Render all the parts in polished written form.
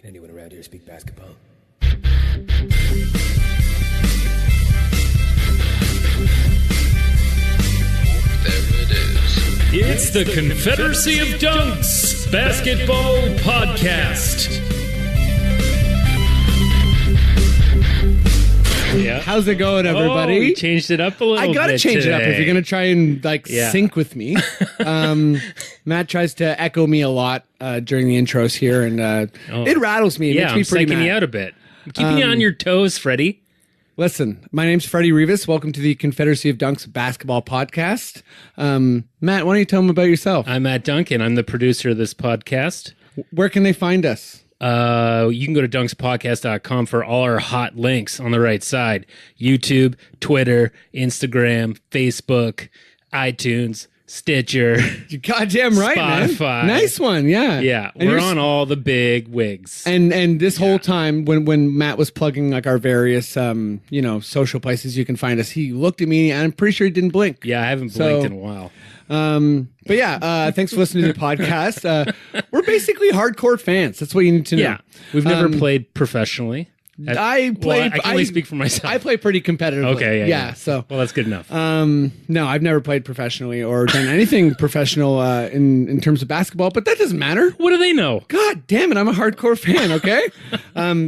Can anyone around here speak basketball? There it is. It's the Confederacy of Dunks Basketball Podcast. Yeah. How's it going, everybody? Oh, we changed it up a little bit. I gotta change it up if you're gonna try and sync with me. Matt tries to echo me a lot during the intros here, and it rattles me. It makes me pretty psyching mad. you out a bit. I'm keeping you on your toes, Freddie. Listen, my name's Freddie Rivas. Welcome to the Confederacy of Dunks Basketball Podcast. Matt, why don't you tell them about yourself? I'm Matt Duncan. I'm the producer of this podcast. Where can they find us? You can go to dunkspodcast.com for all our hot links on the right side. YouTube, Twitter, Instagram, Facebook, iTunes, Stitcher. You're goddamn right, Spotify. Man. Nice one, yeah. Yeah, And we're you're on all the big wigs. And this whole time when Matt was plugging like our various social places you can find us, he looked at me and I'm pretty sure he didn't blink. Yeah, I haven't blinked in a while. But yeah, thanks for listening to the podcast. We're basically hardcore fans. That's what you need to know. Yeah, we've never played professionally. I can only speak for myself. I play pretty competitively. Okay, yeah. So, well, that's good enough. no, I've never played professionally or done anything professional in terms of basketball, but that doesn't matter. What do they know? God damn it, I'm a hardcore fan. Okay,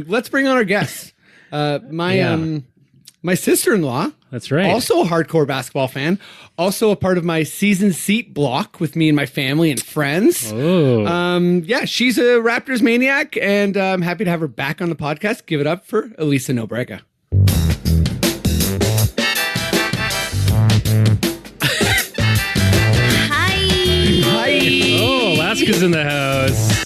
let's bring on our guests. My sister-in-law. That's right. Also a hardcore basketball fan. Also a part of my season seat block with me and my family and friends. Oh. She's a Raptors maniac, and I'm happy to have her back on the podcast. Give it up for Elisa Nobrega. Hi. Oh, Alaska's in the house.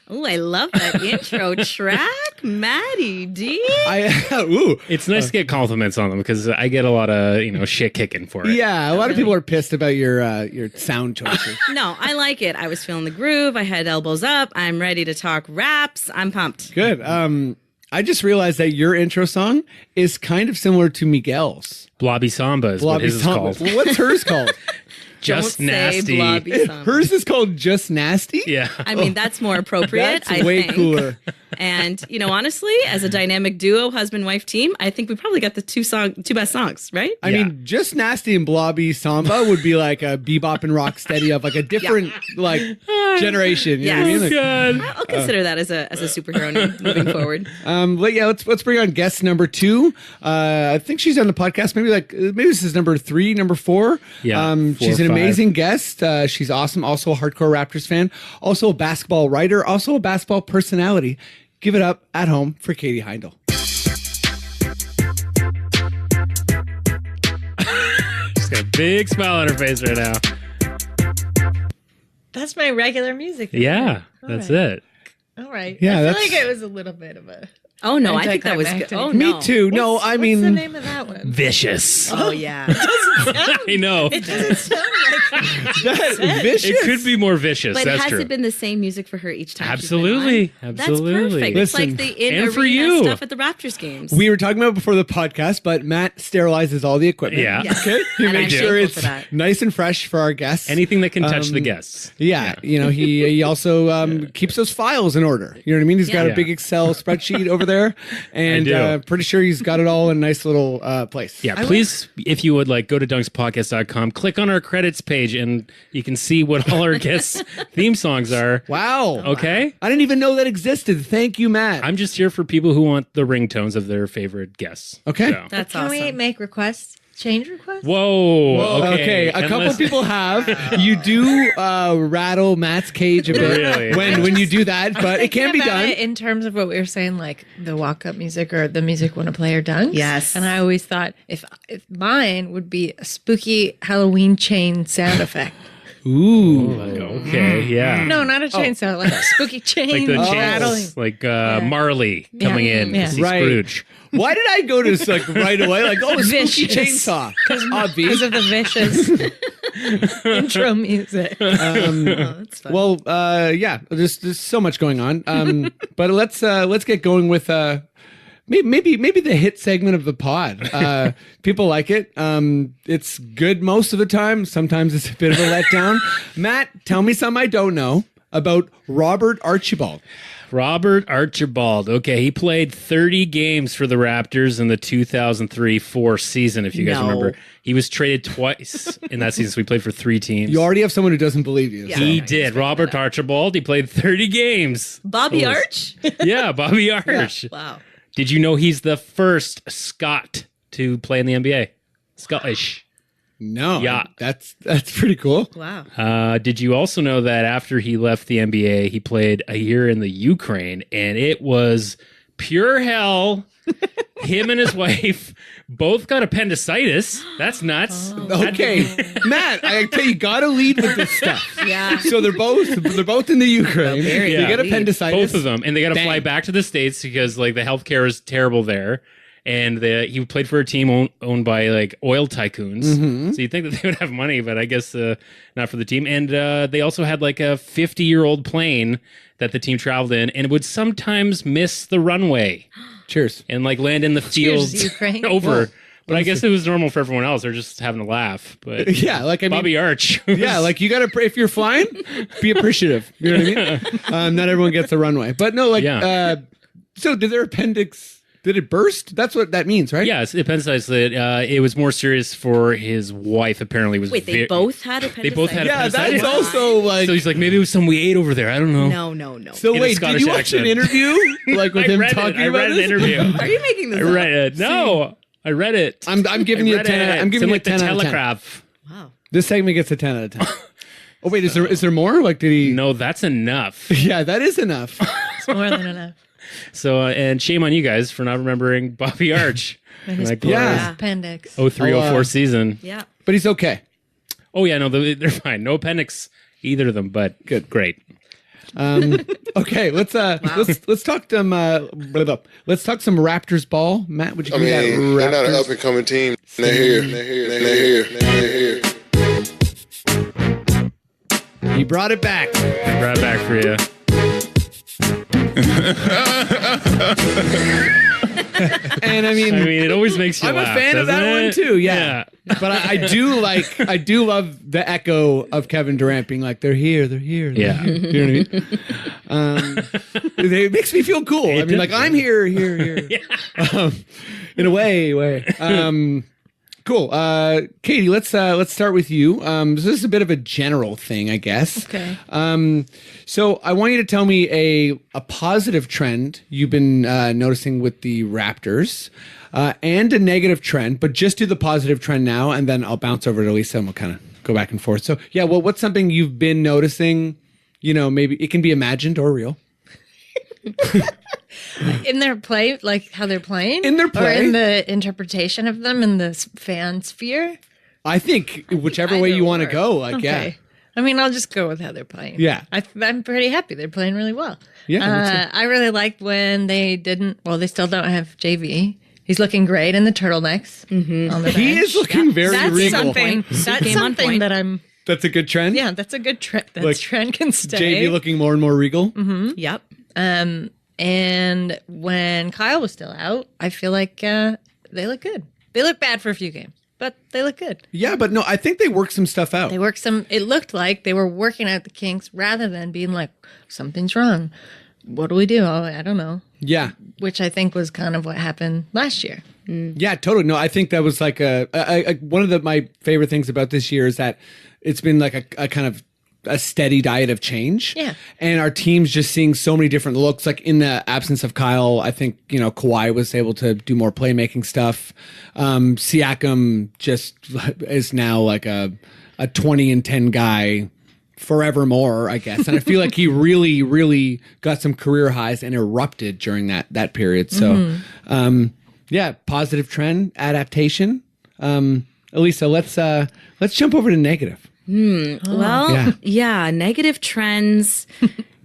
Oh, I love that intro track, Maddie D. It's nice to get compliments on them because I get a lot of shit kicking for it. Yeah, a lot of people are pissed about your sound choices. No, I like it. I was feeling the groove. I had elbows up. I'm ready to talk raps. I'm pumped. Good. I just realized that your intro song is kind of similar to Miguel's. Blobby Samba is what his is called. What's hers called? Just Don't say Nasty. blobby samba. Hers is called Just Nasty? Yeah. I mean, that's more appropriate. That's way cooler. And, honestly, as a dynamic duo, husband-wife team, I think we probably got the two best songs, right? I mean, Just Nasty and Blobby Samba would be like a bebop and rocksteady of like a different generation. You know what I mean? Like, God. I'll consider that as a superhero name moving forward. Let's bring on guest number 2. I think she's on the podcast. Maybe this is number 3, number 4. Yeah, 4 she's or an 5. amazing guest. She's awesome. Also a hardcore Raptors fan. Also a basketball writer. Also a basketball personality. Give it up at home for Katie Heindl. She's got a big smile on her face right now. That's my regular music. Yeah, that's it. All right. Yeah, I feel like it was a little bit of a... Oh, no, I think that was good. Oh, no. Me too. No, I mean... What's the name of that one? Vicious. Oh, yeah. I know. It doesn't sound like... Vicious. It could be more vicious. But That's has true. it been the same music for her each time? Absolutely. She's been on? Absolutely. That's perfect. Listen, it's like the and for in-arena you. stuff at the Raptors games. We were talking about before the podcast, but Matt sterilizes all the equipment. Yeah. Yes. Okay? He And makes I'm sure thankful it's for that. nice and fresh for our guests. Anything that can touch the guests. Yeah, he also keeps those files in order. You know what I mean? He's got Yeah. a big Excel spreadsheet over there, and do. pretty sure he's got it all in a nice little place. Yeah, please, if you would go to dunkspodcast.com, click on our credits page, and you can see what all our guests' theme songs are. Wow. Okay? I didn't even know that existed. Thank you, Matt. I'm just here for people who want the ringtones of their favorite guests. Okay. So. That's Can we awesome. make requests? Change requests? Whoa. Okay. A couple people have. You do rattle Matt's cage a bit Really? when you do that, but it can be Thinking about done. it in terms of what we were saying, like the walk-up music or the music when a player dunks. Yes. And I always thought if mine would be a spooky Halloween chain sound effect. Ooh. Okay, yeah. No, not a chain sound, like a spooky chain Like the rattling. chains, like Marley coming in to Yeah. see Right. Scrooge. Why did I go to right away? Like, oh, a spooky Vicious. chainsaw. Because Obvious. of the vicious intro music. That's fun. Well, there's so much going on. But let's get going with maybe the hit segment of the pod. People like it. It's good most of the time. Sometimes it's a bit of a letdown. Matt, tell me something I don't know. about Robert Archibald. Robert Archibald. Okay, he played 30 games for the Raptors in the 2003-04 season, if you guys remember. He was traded twice in that season, so he played for 3 teams. You already have someone who doesn't believe you. Yeah. so. He did. Robert Archibald. He played 30 games. Bobby Arch? Yeah, Bobby Arch. Wow. Did you know he's the first Scot to play in the NBA? Scottish. No. Yeah. That's pretty cool. Wow. Did you also know that after he left the NBA, he played a year in the Ukraine, and it was pure hell. Him and his wife both got appendicitis. That's nuts. Okay, Matt, I tell you, gotta lead with this stuff. Yeah. So they're both in the Ukraine. very They get elite. appendicitis. Both of them, and they got to Bang. fly back to the States because like the healthcare is terrible there. And he played for a team owned by like oil tycoons. Mm-hmm. So you'd think that they would have money, but I guess not for the team. And they also had like a 50-year-old plane that the team traveled in, and it would sometimes miss the runway Cheers. and like land in the fields Ukraine. over. But I guess it was normal for everyone else. They're just having a laugh. But Yeah, like I mean, Bobby Arch. yeah, like you gotta if you're flying, be appreciative. You know what I mean? Not everyone gets a runway, but no, like. Yeah. So did their appendix? Did it burst? That's what that means, right? Yeah, it's appendicitis. It was more serious for his wife. Apparently, was Wait, they both had appendicitis? They both had Yeah, appendicitis. that's also like. So he's like, maybe it was some we ate over there. I don't know. No. So in a wait, did Scottish you watch accent. an interview like with him talking I about read an this? interview. Are you making this I read it. No, I read it. I'm giving you a 10. I'm giving you a 10 out of 10. Telegraph. Wow. This segment gets a 10 out of 10. Oh wait, is there more? Like did he? No, that's enough. Yeah, that is enough. It's more than enough. So, and shame on you guys for not remembering Bobby Arch. And his Like, poor yeah. appendix. 03-04 season. Yeah. But he's okay. Oh yeah, no, they're fine. No appendix, either of them. But good, great. Okay, let's talk some let's talk some Raptors ball. Matt, would you I give me mean, that they're not an Raptors? up and coming team. They're here. He brought it back. Right back for you. And I mean, it always makes you I'm a laugh. fan of doesn't that one it? too. Yeah. But I do love the echo of Kevin Durant being like, they're here. Yeah. You know what I mean? It makes me feel cool. I mean, like I'm here. In a way. Cool. Katie, let's start with you. So this is a bit of a general thing, I guess. Okay. So I want you to tell me a positive trend you've been noticing with the Raptors, and a negative trend, but just do the positive trend now, and then I'll bounce over to Elisa and we'll kind of go back and forth. So yeah, well, what's something you've been noticing? You know, maybe it can be imagined or real. In their play, like how they're playing? In their play. Or in the interpretation of them in the fan sphere? I think whichever way Either you want to or. go, like, Okay. I mean, I'll just go with how they're playing. Yeah. I'm pretty happy. They're playing really well. Yeah, I really liked when they didn't, well, they still don't have JV. He's looking great in the turtlenecks on the bench. He is looking very That's regal. something. That's That came on something point. that I'm, That's a good trend. yeah, that's a good trend. That Like, trend can stay. JV looking more and more regal. Yep. And when Kyle was still out, I feel like they look good. They look bad for a few games, but they look good. Yeah, but no, I think they worked some stuff out. They worked some, it looked like they were working out the kinks rather than being like, something's wrong. What do we do? Oh, I don't know. Yeah. Which I think was kind of what happened last year. Yeah, totally. No, I think that was like one of my favorite things about this year is that it's been like a kind of a steady diet of change. Yeah. And our team's just seeing so many different looks. Like in the absence of Kyle, I think, you know, Kawhi was able to do more playmaking stuff. Siakam just is now like a 20-10 guy forevermore, I guess. And I feel like he really, really got some career highs and erupted during that period. So, yeah, positive trend, adaptation. Elisa, let's jump over to negative. Well, yeah, negative trends.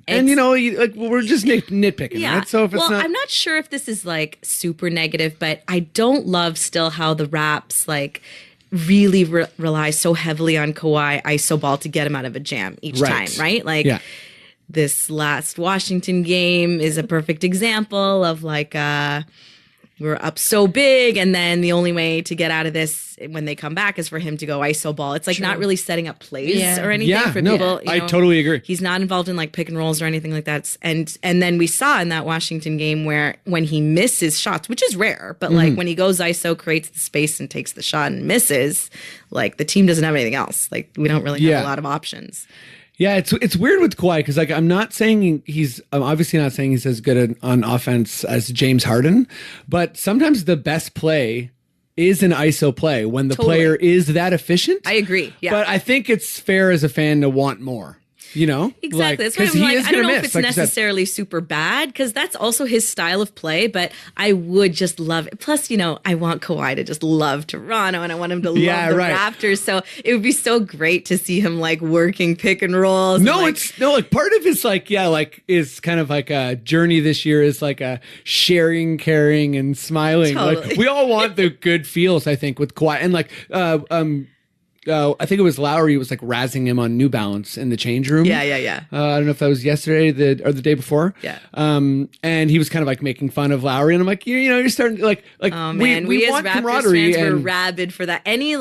And you know, we're just nitpicking, Yeah. right? So if it's well, not, I'm not sure if this is like super negative, but I don't love still how the Raps like really rely so heavily on Kawhi iso ball to get him out of a jam each Right. time, right? Like Yeah. this last Washington game is a perfect example of like we're up so big, and then the only way to get out of this when they come back is for him to go iso ball. It's like not really setting up plays or anything for people. I totally agree. He's not involved in like pick and rolls or anything like that. And then we saw in that Washington game where when he misses shots, which is rare, but like when he goes iso, creates the space and takes the shot and misses, like the team doesn't have anything else. Like we don't really have a lot of options. Yeah, it's weird with Kawhi because like I'm obviously not saying he's as good on offense as James Harden, but sometimes the best play is an ISO play when the player is that efficient. I agree. Yeah, but I think it's fair as a fan to want more. You know, exactly. That's why I'm like, I don't know if it's necessarily super bad because that's also his style of play. But I would just love it. Plus, I want Kawhi to just love Toronto, and I want him to love the Raptors. So it would be so great to see him like working pick and rolls. Like part of his is kind of like a journey this year is like a sharing, caring, and smiling. Totally. Like we all want the good feels. I think with Kawhi and like I think it was Lowry was like razzing him on New Balance in the change room. Yeah. I don't know if that was yesterday or the day before. Yeah. And he was kind of like making fun of Lowry, and I'm like, you're starting to like. Oh man, we want as Raptors camaraderie. fans were rabid for that. Any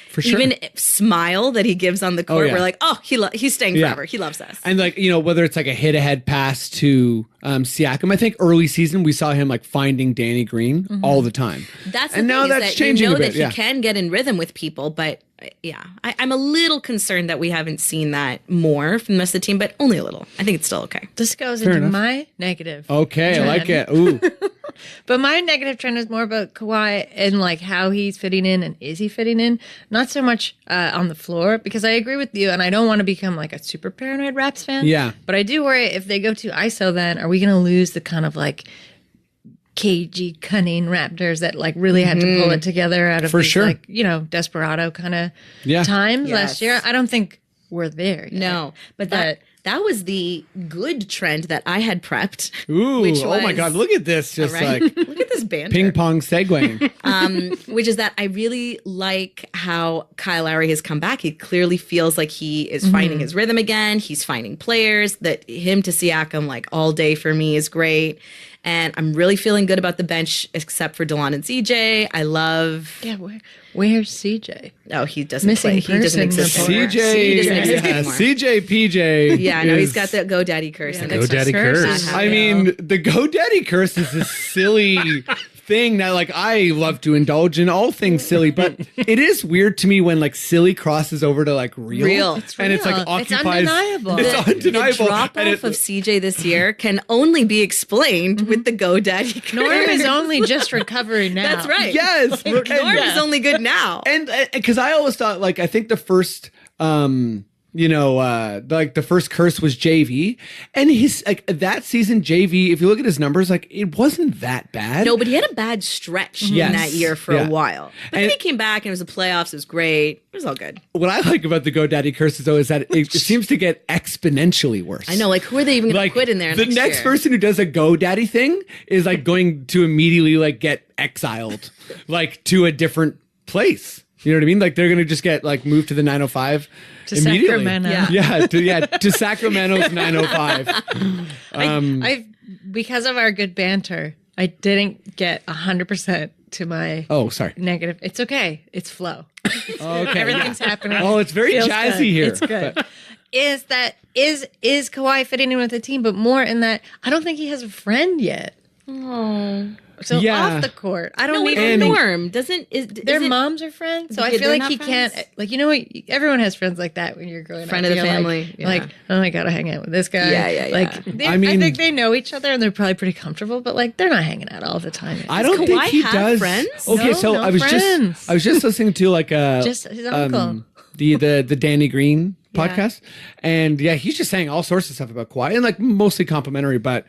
for sure. even smile that he gives on the court, we're like, oh, he's staying forever. Yeah. He loves us. And like whether it's like a hit ahead pass to Siakam, I think early season we saw him like finding Danny Green all the time. That's and now that's changing a bit. That he can get in rhythm with people, but. Yeah, I'm a little concerned that we haven't seen that more from the rest of the team, but only a little. I think it's still okay. This goes into my negative. Okay, trend. I like it. Ooh. But my negative trend is more about Kawhi and like how he's fitting in and is he fitting in? Not so much on the floor because I agree with you and I don't want to become like a super paranoid Raps fan. Yeah. But I do worry if they go to ISO then are we going to lose the kind of like cagey, cunning Raptors that like really had to pull it together out of these, like, desperado kind of times last year. I don't think we're there yet. No, but that was the good trend that I had prepped. Ooh, oh my God, look at this. Just like look at this banter. Ping pong segueing. Which is that I really like how Kyle Lowry has come back. He clearly feels like he is finding his rhythm again. He's finding players. That him to Siakam like all day for me is great. And I'm really feeling good about the bench, except for DeLon and CJ. I love. Yeah, where's CJ? Oh, he doesn't play. He doesn't exist anymore. CJ, PJ. Yeah, no, he's got the GoDaddy curse. Yeah, GoDaddy curse. I mean, the GoDaddy curse is a silly thing that like I love to indulge in all things silly, but it is weird to me when like silly crosses over to like real. It's and it's like occupies. It's undeniable. It's undeniable. The drop off of CJ this year can only be explained with the GoDaddy curse. Norm is only just recovering now. That's right. Yes, Norm is only good now. And because I always thought like I think the first like the first curse was JV, and his like that season JV. If you look at his numbers, like it wasn't that bad. No, but he had a bad stretch in that year for a while. But then he came back and it was the playoffs. It was great. It was all good. What I like about the GoDaddy curses though is that it seems to get exponentially worse. I know. Like who are they even going to put in there? The next person who does a GoDaddy thing is like going to immediately like get exiled, like to a different place. You know what I mean? Like they're gonna just get like moved to the 905 to immediately. Sacramento. To Sacramento's 905. I because of our good banter, I didn't get 100% to my negative. It's okay. It's flow. Okay, everything's happening. Oh, it's very jazzy good. here. It's good. Is Kawhi fitting in with the team? But more in that I don't think he has a friend yet. Oh. So off the court, I don't need Norm. Their moms are friends, so I feel like he can't. Like everyone has friends like that when you're growing up. Friend of the family. Like oh, I gotta hang out with this guy. Yeah. Like I think they know each other and they're probably pretty comfortable, but like they're not hanging out all the time. I don't think he does. Friends? Okay, so I was just listening to like just his uncle, the Danny Green podcast, and he's just saying all sorts of stuff about Kawhi and like mostly complimentary, but.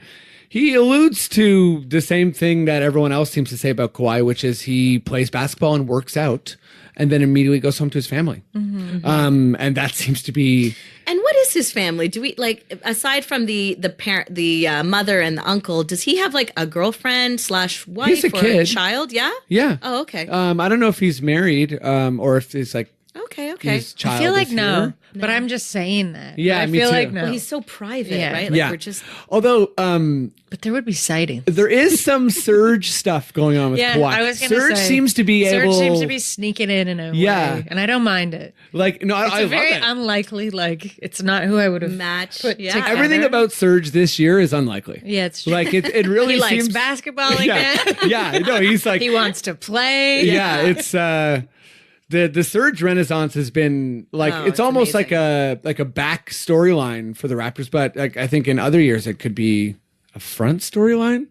He alludes to the same thing that everyone else seems to say about Kawhi, which is he plays basketball and works out and then immediately goes home to his family. And that seems to be... And what is his family? Do we, like, aside from the parent, the mother and the uncle, does he have, like, a girlfriend / wife or kid. A child? Yeah? Yeah. Oh, okay. I don't know if he's married or if he's, like, Okay. His child I feel like is no, here. but I'm just saying that. Yeah, I me feel too. like no. Well, he's so private, Yeah. right? Like Yeah. we're just Although But there would be sightings. there is some Surge stuff going on with Yeah, Kawhi. I was going to say. Surge seems to be Surge able. seems to be sneaking in a Yeah. way, and I don't mind it. like no, It's I a love very it. unlikely. Like it's not who I would have match. put Yeah. together. Everything about Surge this year is unlikely. Yeah, it's true. Like it really he likes seems. basketball like yeah, that. yeah. No, he's like He wants to play. yeah. It's the Surge renaissance has been like Oh, it's it's almost amazing. like a back storyline for the Raptors, but like I think in other years it could be a front storyline.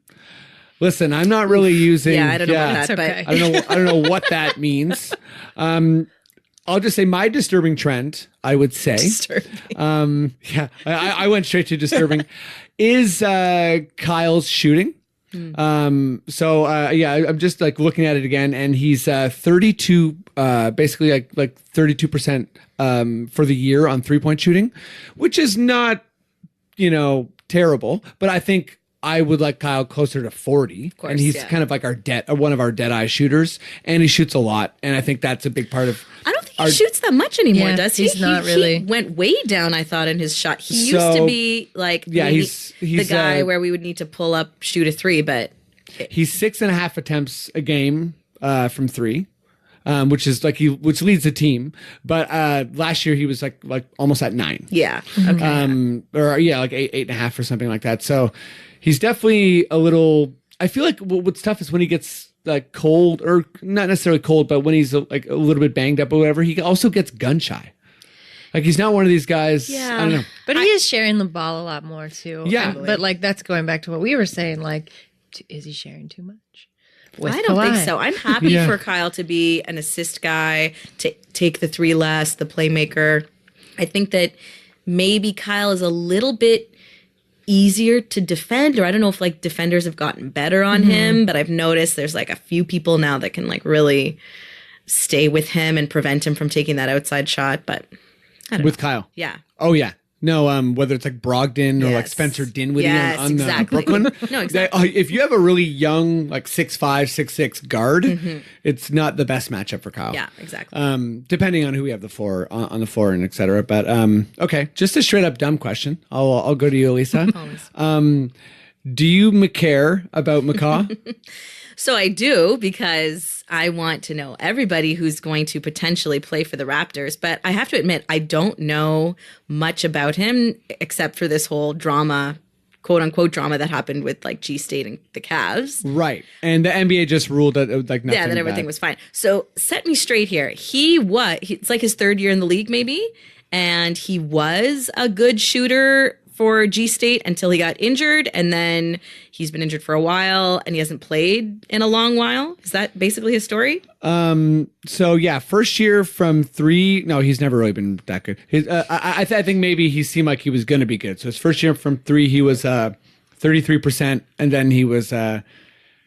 Listen, I'm not really using. Yeah, I don't know about That's that, okay. but I don't know what that means. I'll just say my disturbing trend, I would say. Yeah, I went straight to disturbing, is Kyle's shooting. Yeah, I'm just like looking at it again, and he's 32, basically like 32% for the year on 3-point shooting, which is not, terrible, but I think I would like Kyle closer to 40, course, and he's yeah. kind of like one of our dead eye shooters, and he shoots a lot, and I think that's a big part of. I don't think he shoots that much anymore, Yeah, does he? he's not really. He went way down, I thought, in his shot. He used So, to be like yeah, maybe he's the guy where we would need to pull up, shoot a 3, but He's 6.5 attempts a game from 3. Which is which leads the team, but last year he was like almost at 9. yeah. Okay. Or like 8.5 or something like that. So he's definitely a little. I feel like what's tough is when he gets like cold, or not necessarily cold, but when he's like a little bit banged up or whatever, he also gets gun shy. Like he's not one of these guys. Yeah. I don't know. But he is sharing the ball a lot more too. Yeah. But like that's going back to what we were saying. Like, is he sharing too much? With I don't think Kawhi? so. I'm happy Yeah. for Kyle to be an assist guy, to take the 3 less, the playmaker. I think that maybe Kyle is a little bit easier to defend, or I don't know if like defenders have gotten better on him, but I've noticed there's like a few people now that can like really stay with him and prevent him from taking that outside shot. But I don't With know. Kyle. Yeah. Oh yeah. No, whether it's like Brogdon or like Yes. Spencer Dinwiddie Yes, on exactly. Brooklyn. No, exactly. If you have a really young, like 6'5", 6'6" guard, it's not the best matchup for Kyle. Yeah, exactly. Depending on who we have the floor on the floor and et cetera. But okay, just a straight up dumb question. I'll go to you, Elisa. Do you McCare about McCaw? So I do, because I want to know everybody who's going to potentially play for the Raptors. But I have to admit, I don't know much about him except for this whole drama, quote unquote drama that happened with like G State and the Cavs. Right. And the NBA just ruled that like nothing. Yeah, that everything bad. was fine. So set me straight here. It's like his 3rd year in the league, maybe. And he was a good shooter for G State until he got injured, and then he's been injured for a while, and he hasn't played in a long while. Is that basically his story? So yeah, first year from 3. No, he's never really been that good. I think maybe he seemed like he was going to be good. So his first year from 3, he was 33%, and then he was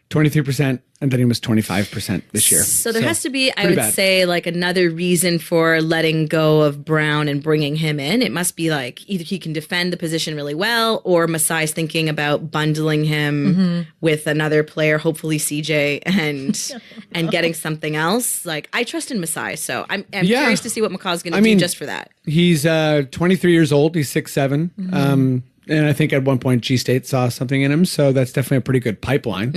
23%, and then he was 25% this year. So there has to be, I pretty would bad. say, like another reason for letting go of Brown and bringing him in. It must be like either he can defend the position really well, or Masai's thinking about bundling him with another player, hopefully CJ, and getting something else. Like I trust in Masai, so I'm curious to see what McCaw's going to do just for that. He's 23 years old. He's 6'7". And I think at one point G State saw something in him, so that's definitely a pretty good pipeline.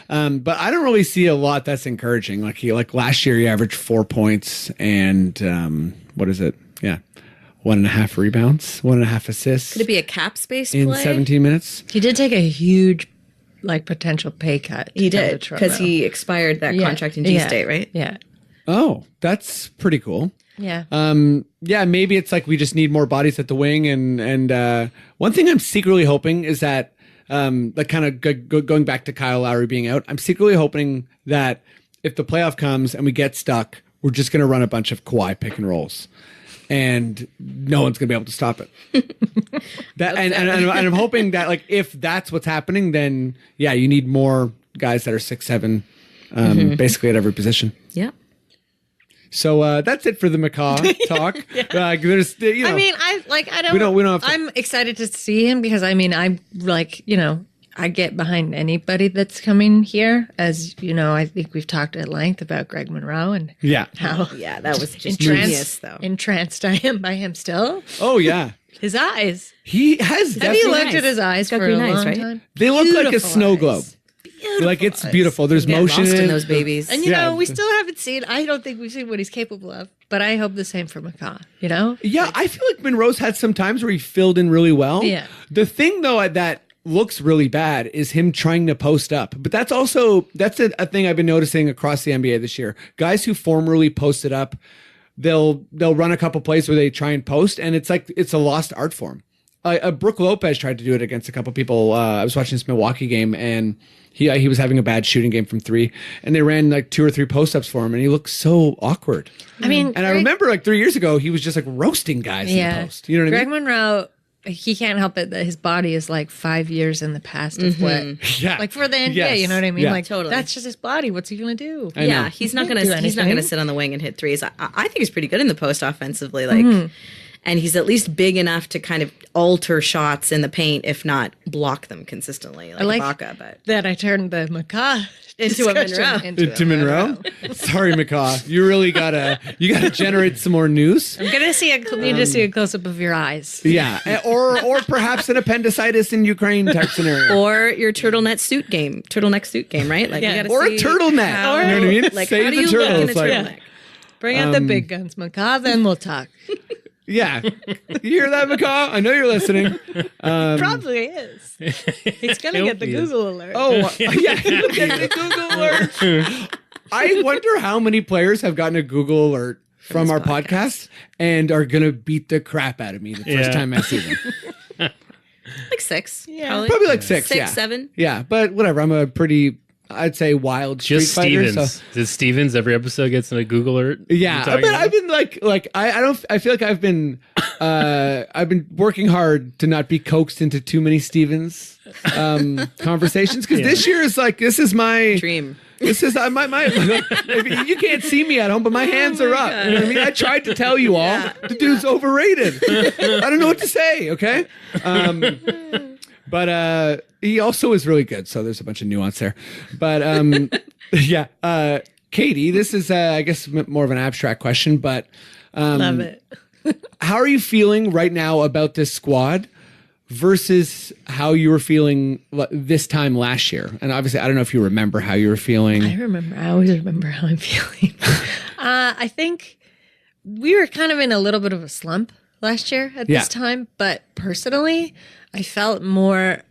But I don't really see a lot that's encouraging. Like last year, he averaged 4 points and what is it? Yeah, 1.5 rebounds, 1.5 assists. Could it be a cap space in play? 17 minutes? He did take a huge, like, potential pay cut. He did, because he expired that contract in G State, right? Yeah. Oh, that's pretty cool. Yeah. Yeah, maybe it's like we just need more bodies at the wing, and one thing I'm secretly hoping is that like kind of going back to Kyle Lowry being out, I'm secretly hoping that if the playoff comes and we get stuck, we're just going to run a bunch of Kawhi pick and rolls, and no one's going to be able to stop it. And I'm hoping that like if that's what's happening, then yeah, you need more guys that are 6'7", basically at every position. Yeah. So that's it for the McCaw talk. There's, I mean, I don't. We don't have to- I'm excited to see him because I mean, I'm like, I get behind anybody that's coming here. As you know, I think we've talked at length about Greg Monroe and how that was just genius, though. Entranced I am by him still. Oh yeah, his eyes. He has. Have you looked at his eyes for a long time? They look like a snow globe. Like it's beautiful. There's motion in those babies. And you know, we still haven't seen, I don't think we've seen what he's capable of, but I hope the same for McCaw, you know? Yeah, I feel like Monroe's had some times where he filled in really well. Yeah. The thing though that looks really bad is him trying to post up. But that's a thing I've been noticing across the NBA this year. Guys who formerly posted up, they'll run a couple plays where they try and post, and it's like it's a lost art form. Brooke Lopez tried to do it against a couple people. I was watching this Milwaukee game, and he was having a bad shooting game from 3, and they ran like 2 or 3 post-ups for him, and he looked so awkward. I mean, and I remember like 3 years ago, he was just like roasting guys in the post. You know what I mean? Greg Monroe, he can't help it that his body is like 5 years in the past of what, like for the NBA, you know what I mean? Like totally. That's just his body. What's he gonna do? Yeah, he's not gonna sit on the wing and hit threes. I think he's pretty good in the post offensively, like. And he's at least big enough to kind of alter shots in the paint, if not block them consistently, like Ibaka. But that I turned the McCaw into a Monroe. Into Monroe. Sorry, McCaw. You really gotta generate some more news. I'm gonna need to see a close up of your eyes. Yeah, or perhaps an appendicitis in Ukraine type scenario, or your turtleneck suit game, right? Like, you gotta or see a turtleneck. How, you know what I mean? Like, save how do the you turtles. look in a turtleneck? Bring out the big guns, McCaw. Then we'll talk. Yeah. You hear that, McCaw? I know you're listening. Probably is. He's going to get the Google alert. Oh, yeah. He'll get the Google alert. I wonder how many players have gotten a Google alert from our podcast and are going to beat the crap out of me the first time I see them. Like 6. Yeah. Probably like 6. 6, 7. Yeah, but whatever. I'm a pretty... I'd say wild street just fighter. Stevens. So. Does Stevens every episode gets in a Google alert? Yeah, I've been like I feel like I've been working hard to not be coaxed into too many Stevens conversations, because this year is like, this is my dream. This is my you can't see me at home, but my hands are up. You know what I mean? I tried to tell you all the dude's overrated. I don't know what to say. Okay. But he also is really good, so there's a bunch of nuance there. But Katie, this is I guess more of an abstract question, but love it. How are you feeling right now about this squad versus how you were feeling this time last year? And obviously, I don't know if you remember how you were feeling. I remember. I always remember how I'm feeling. I think we were kind of in a little bit of a slump last year at this time, but personally, I felt more,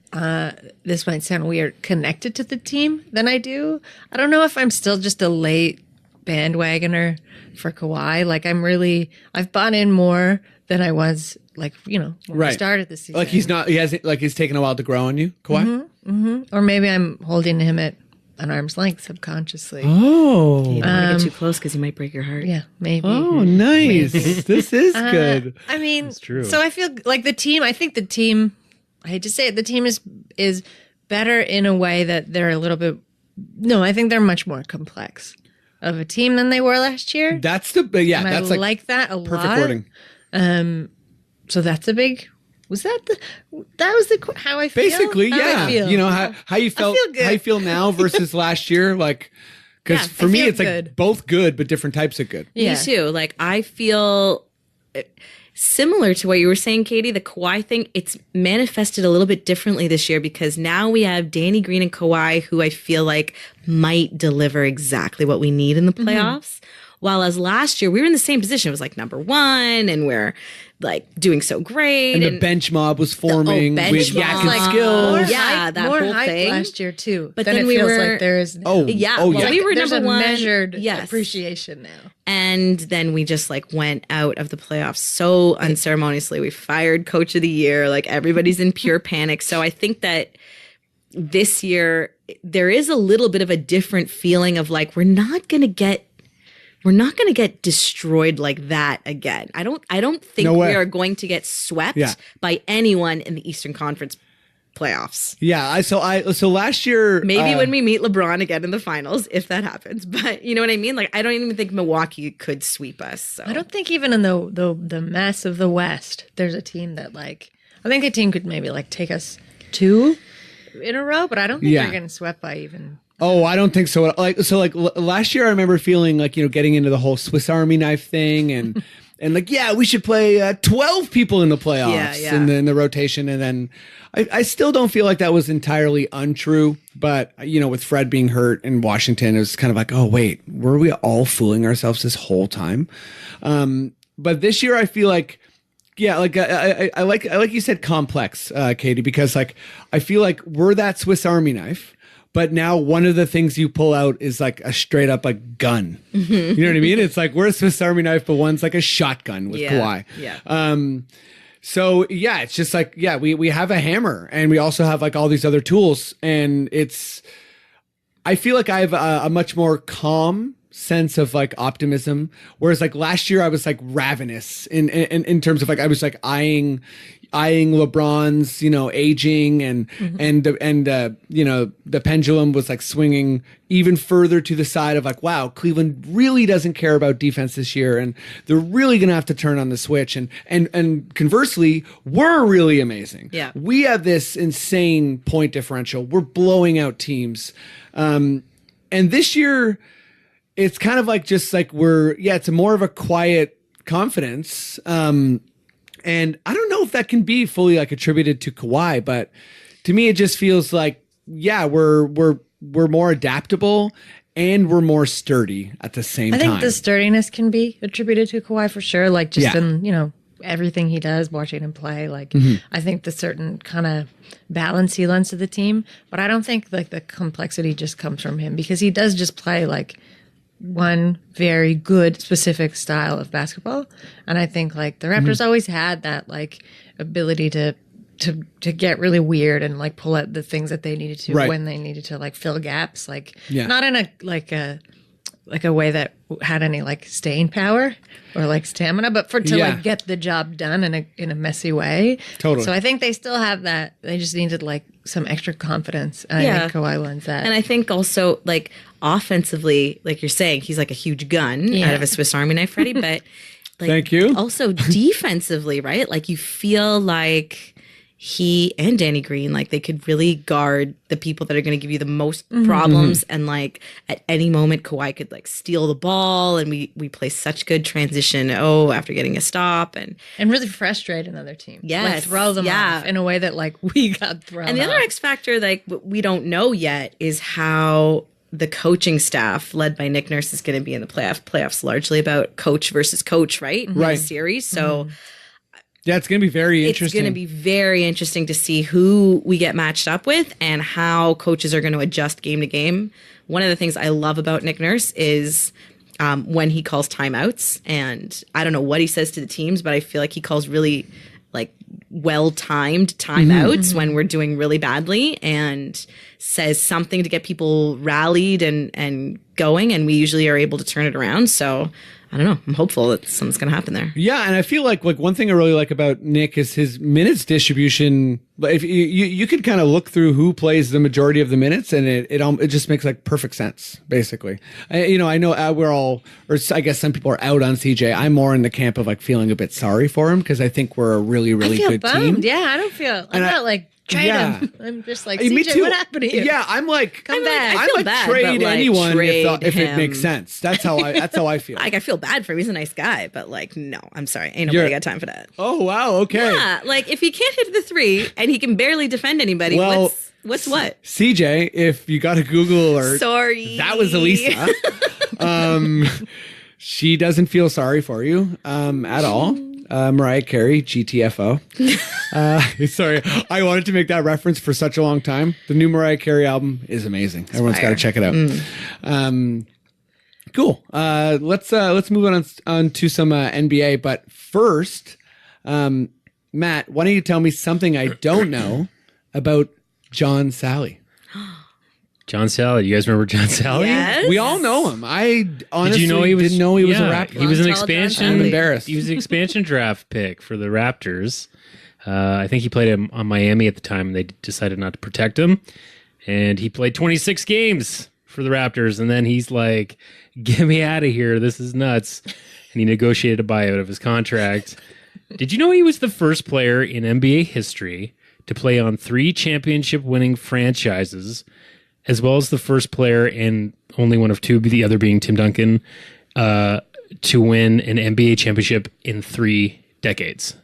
this might sound weird, connected to the team than I do. I don't know if I'm still just a late bandwagoner for Kawhi. Like, I've bought in more than I was, like, when we started the season. Like, he's taken a while to grow on you, Kawhi? Or maybe I'm holding him at an arm's length subconsciously. Oh. You don't want to get too close because he might break your heart. Yeah, maybe. Oh, nice. This is good. I mean, That's true. So I feel like the team, I hate to say it, the team is better in a way that they're a little bit, I think they're much more complex of a team than they were last year. That's and that's I like that a perfect lot. wording. So that's a big, how I feel? Basically, How I feel. How you felt, how you feel now versus last year, like, because for me it's good. like both good but different types of good. Me too. Like, I feel similar to what you were saying, Katie. The Kawhi thing, it's manifested a little bit differently this year because now we have Danny Green and Kawhi, who I feel like might deliver exactly what we need in the playoffs. While as last year we were in the same position. It was like number 1 and we're like doing so great. And the bench mob was forming with yak and skills. That more whole hype thing last year too. But then then it we feels were like there is now. Oh, we were there's number a 1. measured appreciation now. And then we just like went out of the playoffs so unceremoniously. We fired coach of the year. Like, everybody's in pure panic. So I think that this year there is a little bit of a different feeling of like, we're not going to get destroyed like that again. I don't think we are going to get swept by anyone in the Eastern Conference playoffs. Yeah, so last year, maybe when we meet LeBron again in the finals, if that happens. But you know what I mean? Like, I don't even think Milwaukee could sweep us. So. I don't think even in the mess of the West, there's a team that, like, I think a team could maybe like take us 2 in a row, but I don't think they're getting swept by even. Oh, I don't think so. Last year, I remember feeling like, getting into the whole Swiss Army knife thing and we should play 12 people in the playoffs and then the rotation. And then I still don't feel like that was entirely untrue. But, with Fred being hurt in Washington, it was kind of like, oh, wait, were we all fooling ourselves this whole time? But this year, I feel like, I like you said, complex, Katie, because I feel like we're that Swiss Army knife. But now one of the things you pull out is like a straight up gun. Mm-hmm. You know what I mean? It's like we're a Swiss Army knife, but one's like a shotgun with Kawhi. Yeah. So it's just like, we have a hammer and we also have like all these other tools. And I feel like I have a much more calm sense of like optimism. Whereas like last year I was like ravenous in terms of like, I was like eyeing LeBron's, aging and the pendulum was like swinging even further to the side of like, wow, Cleveland really doesn't care about defense this year. And they're really going to have to turn on the switch. And conversely, we're really amazing. Yeah. We have this insane point differential. We're blowing out teams. And this year it's kind of like, just like it's more of a quiet confidence. And I don't know if that can be fully like attributed to Kawhi, but to me, it just feels like, we're more adaptable and we're more sturdy at the same time. I think the sturdiness can be attributed to Kawhi for sure. Like just in, everything he does, watching him play. Like I think the certain kind of balance he lends to the team, but I don't think like the complexity just comes from him because he does just play like one very good specific style of basketball. And I think like the Raptors always had that like ability to get really weird and like pull out the things that they needed to when they needed to like fill gaps, like not in a way that had any like staying power or like stamina, but to like get the job done in a messy way. Totally. So I think they still have that. They just needed like some extra confidence. And I think Kawhi lends that. And I think also like offensively, like you're saying, he's like a huge gun out of a Swiss Army knife, Freddie. But like, thank you. Also defensively, right? Like you feel like he and Danny Green, like they could really guard the people that are going to give you the most problems. And like at any moment, Kawhi could like steal the ball and we play such good transition. After getting a stop and really frustrate another team. Yes. Like throw them off in a way that like we got thrown And the other off. X factor like we don't know yet is how the coaching staff led by Nick Nurse is going to be in the playoffs largely about coach versus coach, right? In the series. So yeah, it's going to be very interesting. It's going to be very interesting to see who we get matched up with and how coaches are going to adjust game to game. One of the things I love about Nick Nurse is when he calls timeouts. And I don't know what he says to the teams, but I feel like he calls really like well-timed timeouts when we're doing really badly and says something to get people rallied and going. And we usually are able to turn it around. So I don't know. I'm hopeful that something's going to happen there. Yeah, and I feel like one thing I really like about Nick is his minutes distribution. If you could kind of look through who plays the majority of the minutes, and it just makes like perfect sense. Basically, I know we're all, or I guess some people are out on CJ. I'm more in the camp of like feeling a bit sorry for him because I think we're a really good bummed. team. Yeah, I don't feel. I'm not like. Trade him. I'm just like, CJ, me too. What happened to you? Yeah, I'm like, come back. I like bad, trade like, anyone trade if it makes sense. That's how I feel. Like I feel bad for him. He's a nice guy, but like, no, I'm sorry, ain't nobody got time for that. Oh wow, okay. Yeah, like if he can't hit the three and he can barely defend anybody, what's what? CJ, if you got a Google alert, sorry, that was Elisa. She doesn't feel sorry for you at all. Mariah Carey, GTFO. Sorry, I wanted to make that reference for such a long time. The new Mariah Carey album is amazing. Everyone's got to check it out. Cool. Let's move on to some NBA. But first, Matt, why don't you tell me something I don't know about John Salley? John Salley. You guys remember John Salley? Yes. We all know him. I honestly didn't know he was a Raptor. He was an expansion. I'm embarrassed. He was an expansion draft pick for the Raptors. I think he played on Miami at the time, and they decided not to protect him. And he played 26 games for the Raptors, and then he's like, "Get me out of here! This is nuts!" And he negotiated a buyout of his contract. Did you know he was the first player in NBA history to play on 3 championship-winning franchises, as well as the first player and only one of 2, the other being Tim Duncan, to win an NBA championship in 3 decades.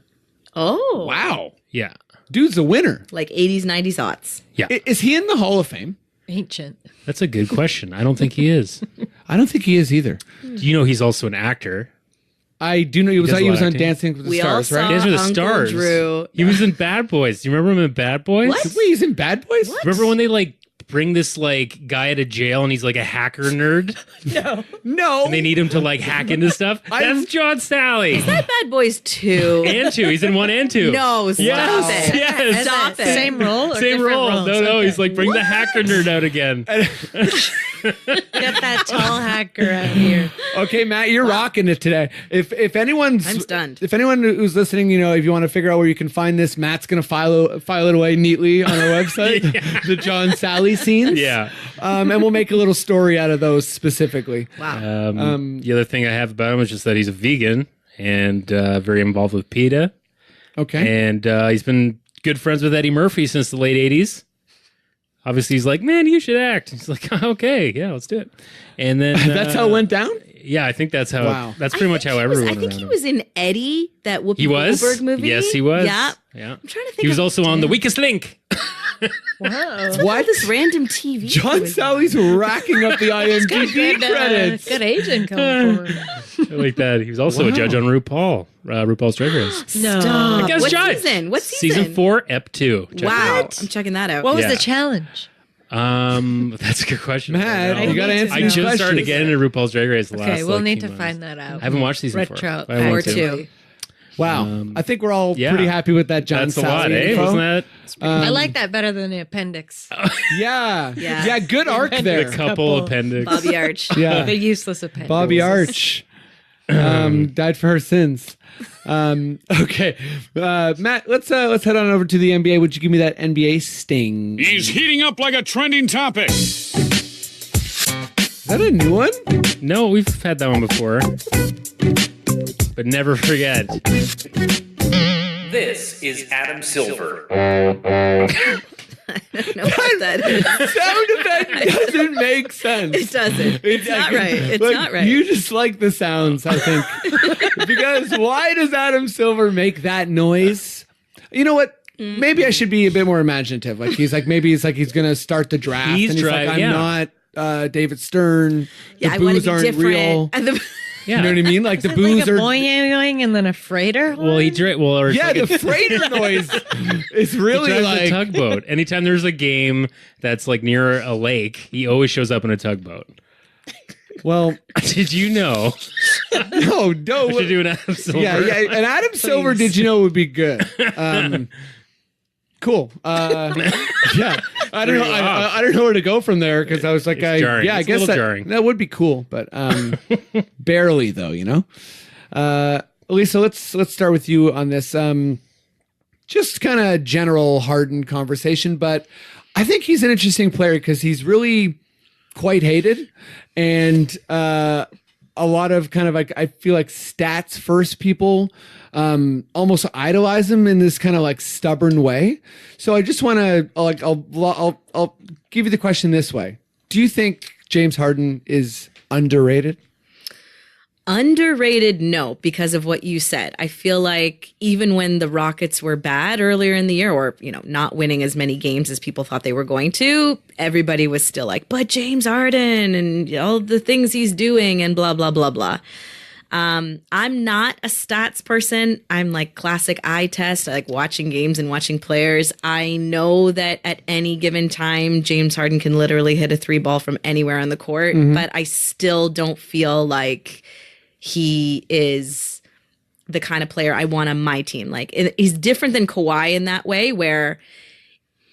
Oh. Wow. Yeah. Dude's a winner. Like 80s, 90s aughts. Yeah. Is he in the Hall of Fame? Ancient. That's a good question. I don't think he is. I don't think he is either. You know he's also an actor. I do know he was does a lot of on acting. Dancing with the We all Stars, right? saw Dance with the Uncle Stars. Drew. He was in Bad Boys. Do you remember him in Bad Boys? What? Wait, he's in Bad Boys? Remember when they like bring this like guy out of jail and he's like a hacker nerd No. and they need him to like hack into stuff? That's John Salley. Is that Bad Boys 2? And 2. He's in 1 and 2. No, stop Yes. it. Yes. Stop it. Same role or Same different role. roles? No, Okay. he's like bring the hacker nerd out again. Get that tall hacker out here. Okay, Matt, you're rocking it today. If anyone's I'm stunned. If anyone who's listening, if you want to figure out where you can find this, Matt's gonna file it away neatly on our website, the John Salley scenes. Yeah. And we'll make a little story out of those specifically. Wow. The other thing I have about him is just that he's a vegan and very involved with PETA. Okay. And he's been good friends with Eddie Murphy since the late 80s. Obviously, he's like, man, you should act. He's like, okay, yeah, let's do it. And then That's how it went down? Yeah, I think that's how. Wow. That's pretty much how everyone. I think he was in Eddie, that Whoopi He was. Goldberg movie. Yes, he was. Yeah. Yeah. I'm trying to think. He was of also on The Weakest Link. Wow. all this random TV. John doing. Sally's racking up the IMDb credits. Good agent coming forward. I like that. He was also a judge on RuPaul's Drag Race. No. Stop. Guest What judge. season? What season? Season 4, Ep 2. Check it Wow. out. I'm checking that out. What was Yeah. the challenge? That's a good question. Matt, I don't you know. gotta need answer to I these just questions. started getting into RuPaul's Drag Race the last. Okay, we'll need few to months. find that out. I haven't watched season 4. Retro. but I want Or to. 2. Wow. I think we're all Yeah. pretty happy with that John That's a Sally lot, eh? info. Wasn't that I like that better than the appendix. Yeah. Yeah. Yeah, good arc there. the couple Couple. appendix? Bobby Arch. Yeah. The useless appendix. Bobby Arch died for her sins. Okay. Matt, let's head on over to the NBA. Would you give me that NBA sting? He's heating up like a trending topic. Is that a new one? No, we've had that one before. But never forget. This is Adam Silver. I don't know what that is. Sound effect doesn't make sense. It doesn't. It's not right. It's not right. You just like the sounds, I think. Because why does Adam Silver make that noise? You know what? Maybe I should be a bit more imaginative. Maybe he's gonna start the draft. He's and he's like, I'm yeah. not David Stern. Yeah, the I want boos to be aren't different. real. And the- Yeah. You know what I mean? Like the Like boos a are. boing and then a freighter. Well, he dri- well, or it's Yeah, like the freighter noise is he really drives like. a tugboat. Anytime there's a game that's like near a lake, he always shows up in a tugboat. Well, Did you know? no. I should do an Adam Silver. Yeah, yeah. And Adam Silver, did you know would be good? Cool. Yeah. I don't know. I don't know where to go from there because I was like, It's jarring. I It's a guess little jarring. that would be cool, but barely though, Elisa, let's start with you on this. Just kind of general Harden conversation, but I think he's an interesting player because he's really quite hated, and a lot of kind of like I feel like stats first people almost idolize him in this kind of like stubborn way. So I just want to I'll give you the question this way: do you think James Harden is underrated? Underrated, no, because of what you said. I feel like even when the Rockets were bad earlier in the year, or not winning as many games as people thought they were going to, everybody was still like, but James Harden and all the things he's doing and blah blah blah blah. I'm not a stats person. I'm like classic eye test. I like watching games and watching players. I know that at any given time, James Harden can literally hit a 3-ball from anywhere on the court, but I still don't feel like he is the kind of player I want on my team. Like he's different than Kawhi in that way, where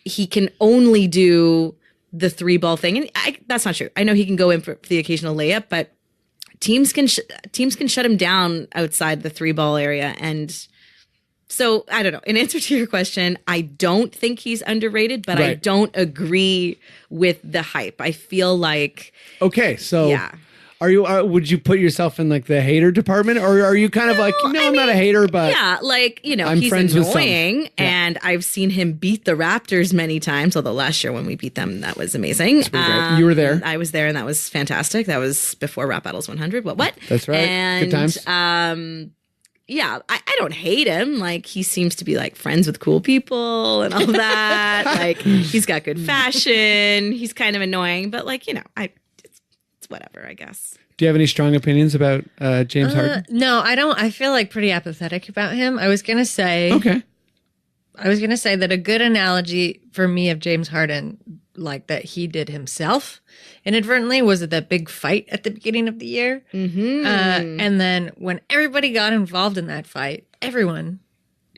he can only do the 3-ball thing. And that's not true. I know he can go in for the occasional layup, but teams can shut him down outside the 3-ball area. And so I don't know. In answer to your question, I don't think he's underrated, but I Right. don't agree with the hype. I feel like, Okay, so yeah. Are you? Would you put yourself in like the hater department, or are you kind of like, no, I'm not a hater, but yeah, like I'm he's friends annoying, with and I've seen him beat the Raptors many times. Although last year when we beat them, that was amazing. You were there. I was there, and that was fantastic. That was before Rap Battles 100. What? That's right. And, good times. Yeah, I don't hate him. Like, he seems to be like friends with cool people and all that. Like, he's got good fashion. He's kind of annoying, but like, it's whatever, I guess. Do you have any strong opinions about James Harden? No, I don't. I feel like pretty apathetic about him. I was going to say that a good analogy for me of James Harden, like that he did himself inadvertently, was at that big fight at the beginning of the year. Mm-hmm. And then when everybody got involved in that fight,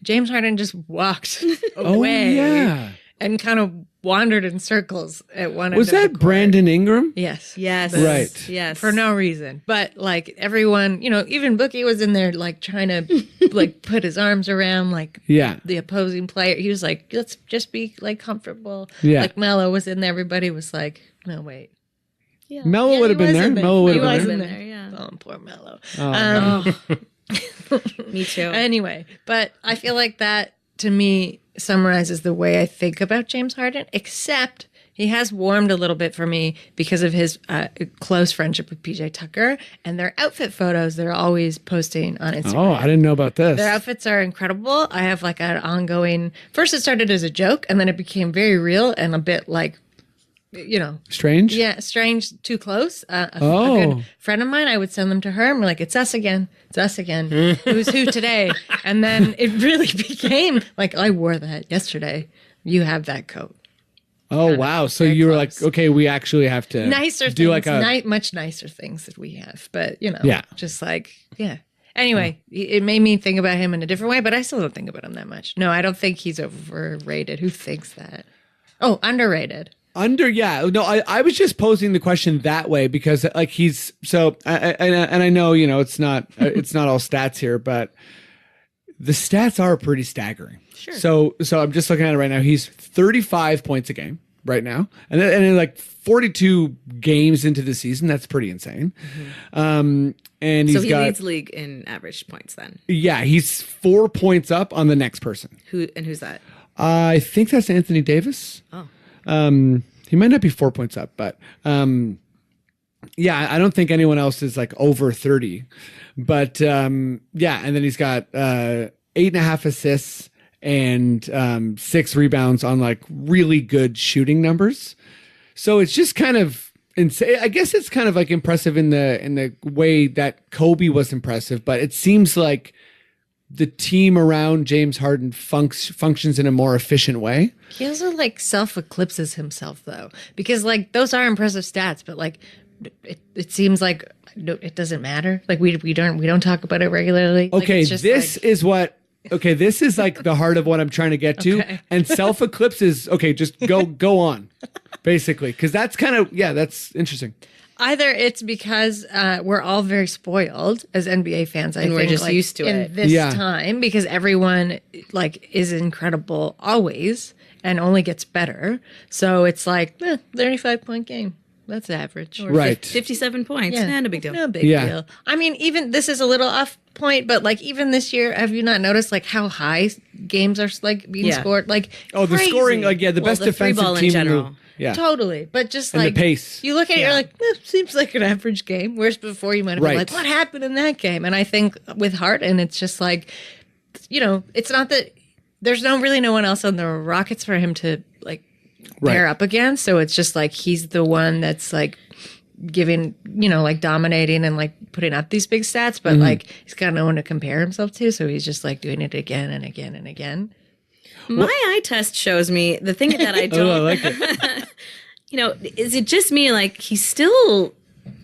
James Harden just walked away and kind of wandered in circles at one end. Was that Brandon Ingram? Yes. Right. Yes. For no reason. But like everyone, even Bookie was in there like trying to like put his arms around like the opposing player. He was like, let's just be like comfortable. Yeah. Like Melo was in there. Everybody was like, no, wait. Yeah. Melo would have been there. Melo would have been there. Yeah. Oh, poor Melo. Me too. Anyway, but I feel like that to me summarizes the way I think about James Harden, except he has warmed a little bit for me because of his close friendship with PJ Tucker and their outfit photos they're always posting on Instagram. Oh, I didn't know about this. Their outfits are incredible. I have like an ongoing, first it started as a joke and then it became very real and a bit like, strange? Yeah, strange, too close. A good friend of mine, I would send them to her and we're like, it's us again. It's us again. Who's who today? And then it really became like, I wore that yesterday. You have that coat. Oh, wow. So you were like, okay, we actually have to nicer do things, like much nicer things that we have. But, Yeah. just like, yeah. Anyway, it made me think about him in a different way, but I still don't think about him that much. No, I don't think he's overrated. Who thinks that? Oh, underrated. I was just posing the question that way because like he's so and I know it's not all stats here, but the stats are pretty staggering. Sure. So I'm just looking at it right now. He's 35 points a game right now, and then like 42 games into the season. That's pretty insane. Mm-hmm. And he leads league in average points. Then he's 4 points up on the next person. Who's that? I think that's Anthony Davis. Oh. He might not be 4 points up, but I don't think anyone else is like over 30. But and then he's got 8.5 assists and 6 rebounds on like really good shooting numbers. So it's just kind of insane. I guess it's kind of like impressive in the way that Kobe was impressive, but it seems like the team around James Harden functions in a more efficient way. He also like self-eclipses himself though, because like those are impressive stats, but like it seems like it doesn't matter. Like we don't talk about it regularly. Okay, like, this is like the heart of what I'm trying to get to. Okay. And self-eclipse is just go on, basically, because that's kind of that's interesting. Either it's because we're all very spoiled as NBA fans, and we're just like, used to it in this time because everyone like is incredible always and only gets better. So it's like 35-point game. That's average. Or right. 57 points. Yeah. No big deal. No big deal. I mean, even this is a little off point, but like even this year, have you not noticed like how high games are like being scored? Like the scoring, like the best the defensive free ball team in general. Yeah, totally. But just and like the pace, you look at it, you're like, seems like an average game. Whereas before you might have been like, what happened in that game? And I think with Harden, it's just like, it's not that there's no one else on the Rockets for him to like pair up against. So it's just like he's the one that's like giving, like dominating and like putting up these big stats, but like he's got no one to compare himself to. So he's just like doing it again and again and again. My eye test shows me the thing that I don't. I like it. Is it just me? Like he still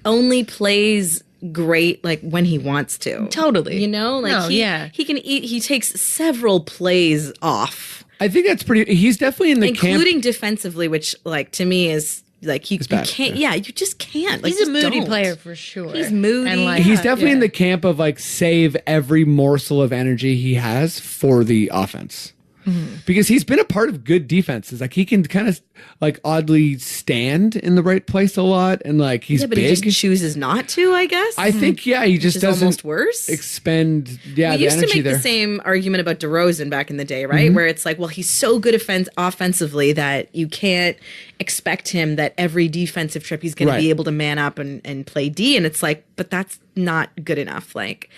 only plays great like when he wants to. Totally. He can eat. He takes several plays off. I think that's pretty. He's definitely in the including defensively, which like to me is. Like you can't, you just can't. Like, he's a moody player for sure. He's moody, and like, he's definitely in the camp of like save every morsel of energy he has for the offense. because he's been a part of good defenses. Like he can kind of like oddly stand in the right place a lot, and like he's but big. he just chooses not to, I guess. I think he just doesn't almost worse. Expend We the used to energy make there. the same argument about DeRozan back in the day, right? Where it's like, well, he's so good offensively that you can't expect him that every defensive trip he's going to be able to man up and play D. And it's like, but that's not good enough. Like,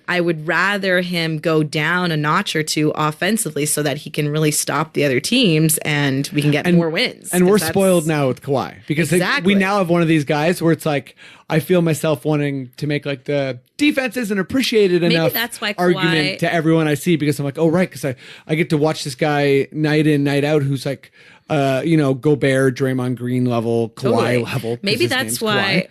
I would rather him go down a notch or two offensively so that he can really stop the other teams and we can get more wins. And we're spoiled now with Kawhi because we now have one of these guys where it's like, I feel myself wanting to make like the defense isn't appreciated enough that's why argument to everyone I see, because I'm like, oh, right. Because I get to watch this guy night in, night out who's like, Gobert, Draymond Green level, Kawhi level. Maybe that's why.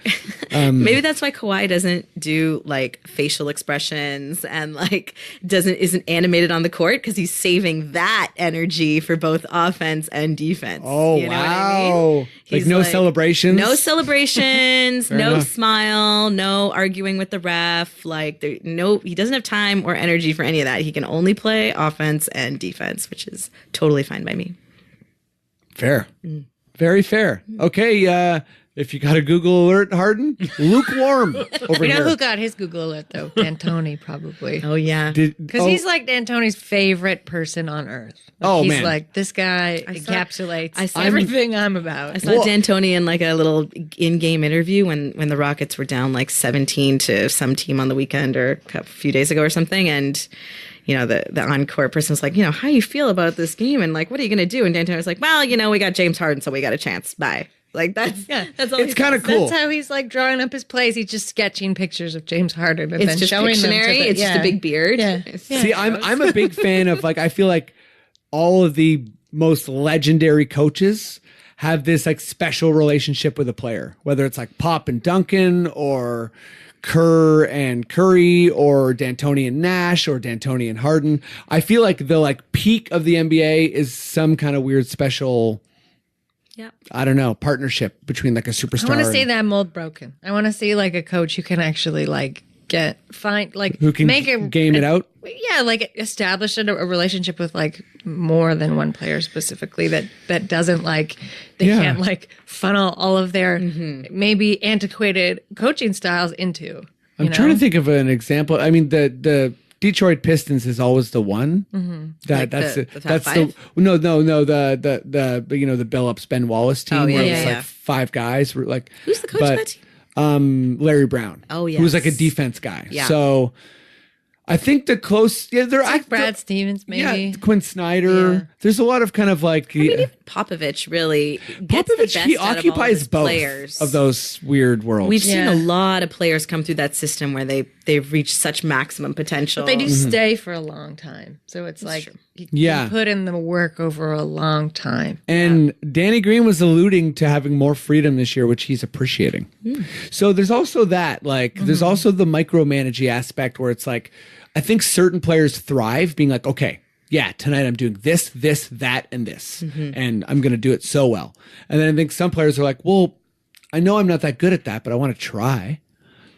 Maybe that's why Kawhi doesn't do like facial expressions and like isn't animated on the court, because he's saving that energy for both offense and defense. Oh, you know wow! What I mean? Like no celebrations, no celebrations, no enough. Smile, no arguing with the ref. Like he doesn't have time or energy for any of that. He can only play offense and defense, which is totally fine by me. Fair. Very fair. Okay, if you got a Google alert, Harden, lukewarm over You know here. who got his Google alert, though? D'Antoni, probably. Oh, yeah. Because he's like D'Antoni's favorite person on earth. Like, he's like, this guy encapsulates everything I'm about. I saw D'Antoni in like a little in-game interview when the Rockets were down like 17 to some team on the weekend or a few days ago or something. And the encore person was like, how do you feel about this game? And like, what are you going to do? And D'Antoni was like, well, we got James Harden, so we got a chance. Bye. Like that's all. It's kind of cool. That's how he's like drawing up his plays. He's just sketching pictures of James Harden and it's then just showing Pictionary. them. It's just a big beard. Yeah. See, I'm a big fan of like, I feel like all of the most legendary coaches have this like special relationship with a player, whether it's like Pop and Duncan or Kerr and Curry or D'Antoni and Nash or D'Antoni and Harden. I feel like the like peak of the NBA is some kind of weird special, I don't know, partnership between like a superstar. I want to see that mold broken. I want to see like a coach who can actually like who can game it out. Yeah, like establish a relationship with like more than one player specifically that doesn't like they can't like funnel all of their maybe antiquated coaching styles into. I'm trying to think of an example. I mean, the Detroit Pistons is always the one that's the no the Billups Ben Wallace team where it's like five guys were like who's the coach of that team? Larry Brown. Oh yeah, who was like a defense guy. Yeah. So I think the close they're like Brad Stevens maybe. Yeah, Quinn Snyder. Yeah. There's a lot of kind of like even Popovich really gets the best he occupies both players of those weird worlds. We've seen a lot of players come through that system where they've reached such maximum potential. But they do stay for a long time. So it's like you put in the work over a long time. And Danny Green was alluding to having more freedom this year, which he's appreciating. So there's also that, like, there's also the micromanaging aspect where it's like, I think certain players thrive being like, okay, yeah, tonight I'm doing this, that, and this, and I'm going to do it so well. And then I think some players are like, well, I know I'm not that good at that, but I want to try.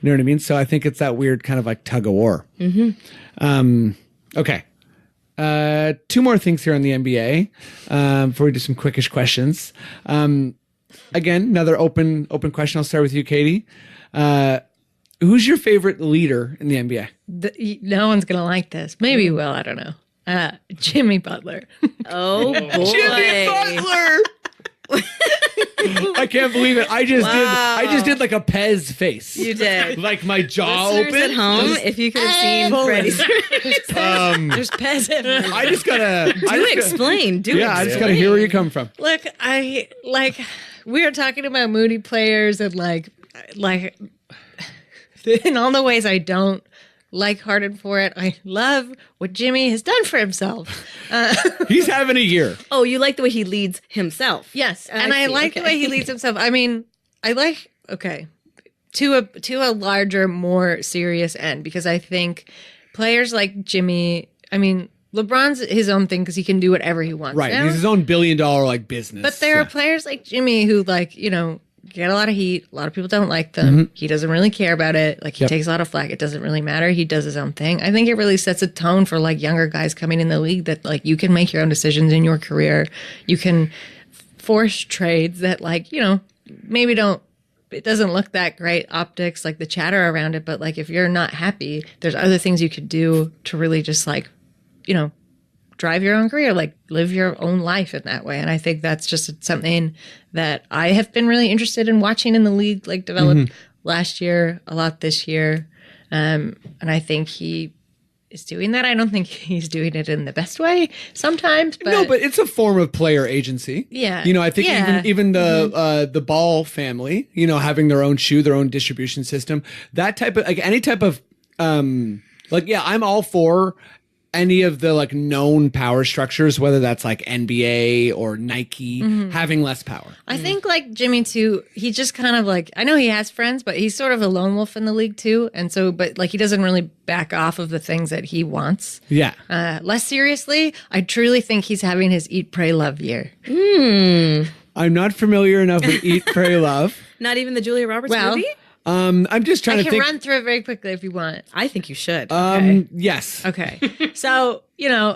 You know what I mean? So I think it's that weird kind of like tug of war. Okay. Two more things here on the NBA before we do some quickish questions. Again, another open question. I'll start with you, Katie. Who's your favorite leader in the NBA? No one's going to like this. Maybe you will. I don't know. Jimmy Butler. Oh, boy. Jimmy Butler! I can't believe it. I just did like a Pez face. You did. Like my jaw Listeners open. at home, if you could have seen Freddie's There's Pez everywhere. I just gotta explain. I just gotta hear where you come from. Look, we are talking about moody players and like in all the ways I don't like Harden for it. I love what Jimmy has done for himself. He's having a year. Oh, you like the way he leads himself? Yes, and I like the way he leads himself. I mean, I like to a larger, more serious end, because I think players like Jimmy. I mean, LeBron's his own thing because he can do whatever he wants. Right, now. he's his own $1 billion like business. But there are players like Jimmy who get a lot of heat. A lot of people don't like them. He doesn't really care about it. Like he takes a lot of flack. It doesn't really matter. He does his own thing. I think it really sets a tone for like younger guys coming in the league that like you can make your own decisions in your career. You can force trades that like, maybe it doesn't look that great optics, like the chatter around it. But like if you're not happy, there's other things you could do to really just like, drive your own career, like live your own life in that way. And I think that's just something that I have been really interested in watching in the league, like develop last year, a lot this year. And I think he is doing that. I don't think he's doing it in the best way sometimes. But no, but it's a form of player agency. Yeah. I think even the Ball family, having their own shoe, their own distribution system, that type of, like any type of, I'm all for any of the like known power structures, whether that's like NBA or Nike, having less power. I think like Jimmy too, he just kind of like, I know he has friends, but he's sort of a lone wolf in the league too. And so, but like he doesn't really back off of the things that he wants. Yeah. Less seriously, I truly think he's having his eat, pray, love year. I'm not familiar enough with Eat, Pray, Love. Not even the Julia Roberts movie? I'm just trying to think. I can run through it very quickly if you want. I think you should. Yes. Okay. So,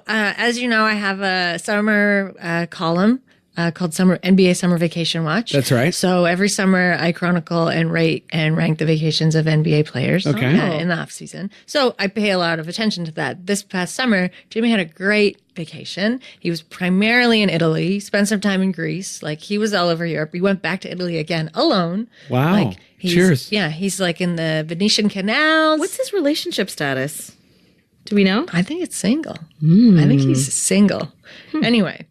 as you know, I have a summer column called NBA Summer Vacation Watch. That's right. So every summer I chronicle and rate and rank the vacations of NBA players in the off season. So I pay a lot of attention to that. This past summer, Jimmy had a great vacation. He was primarily in Italy, spent some time in Greece. Like he was all over Europe. He went back to Italy again alone. Wow. Like, cheers. Yeah, he's like in the Venetian canals. What's his relationship status? Do we know? I think it's single. I think he's single. Anyway,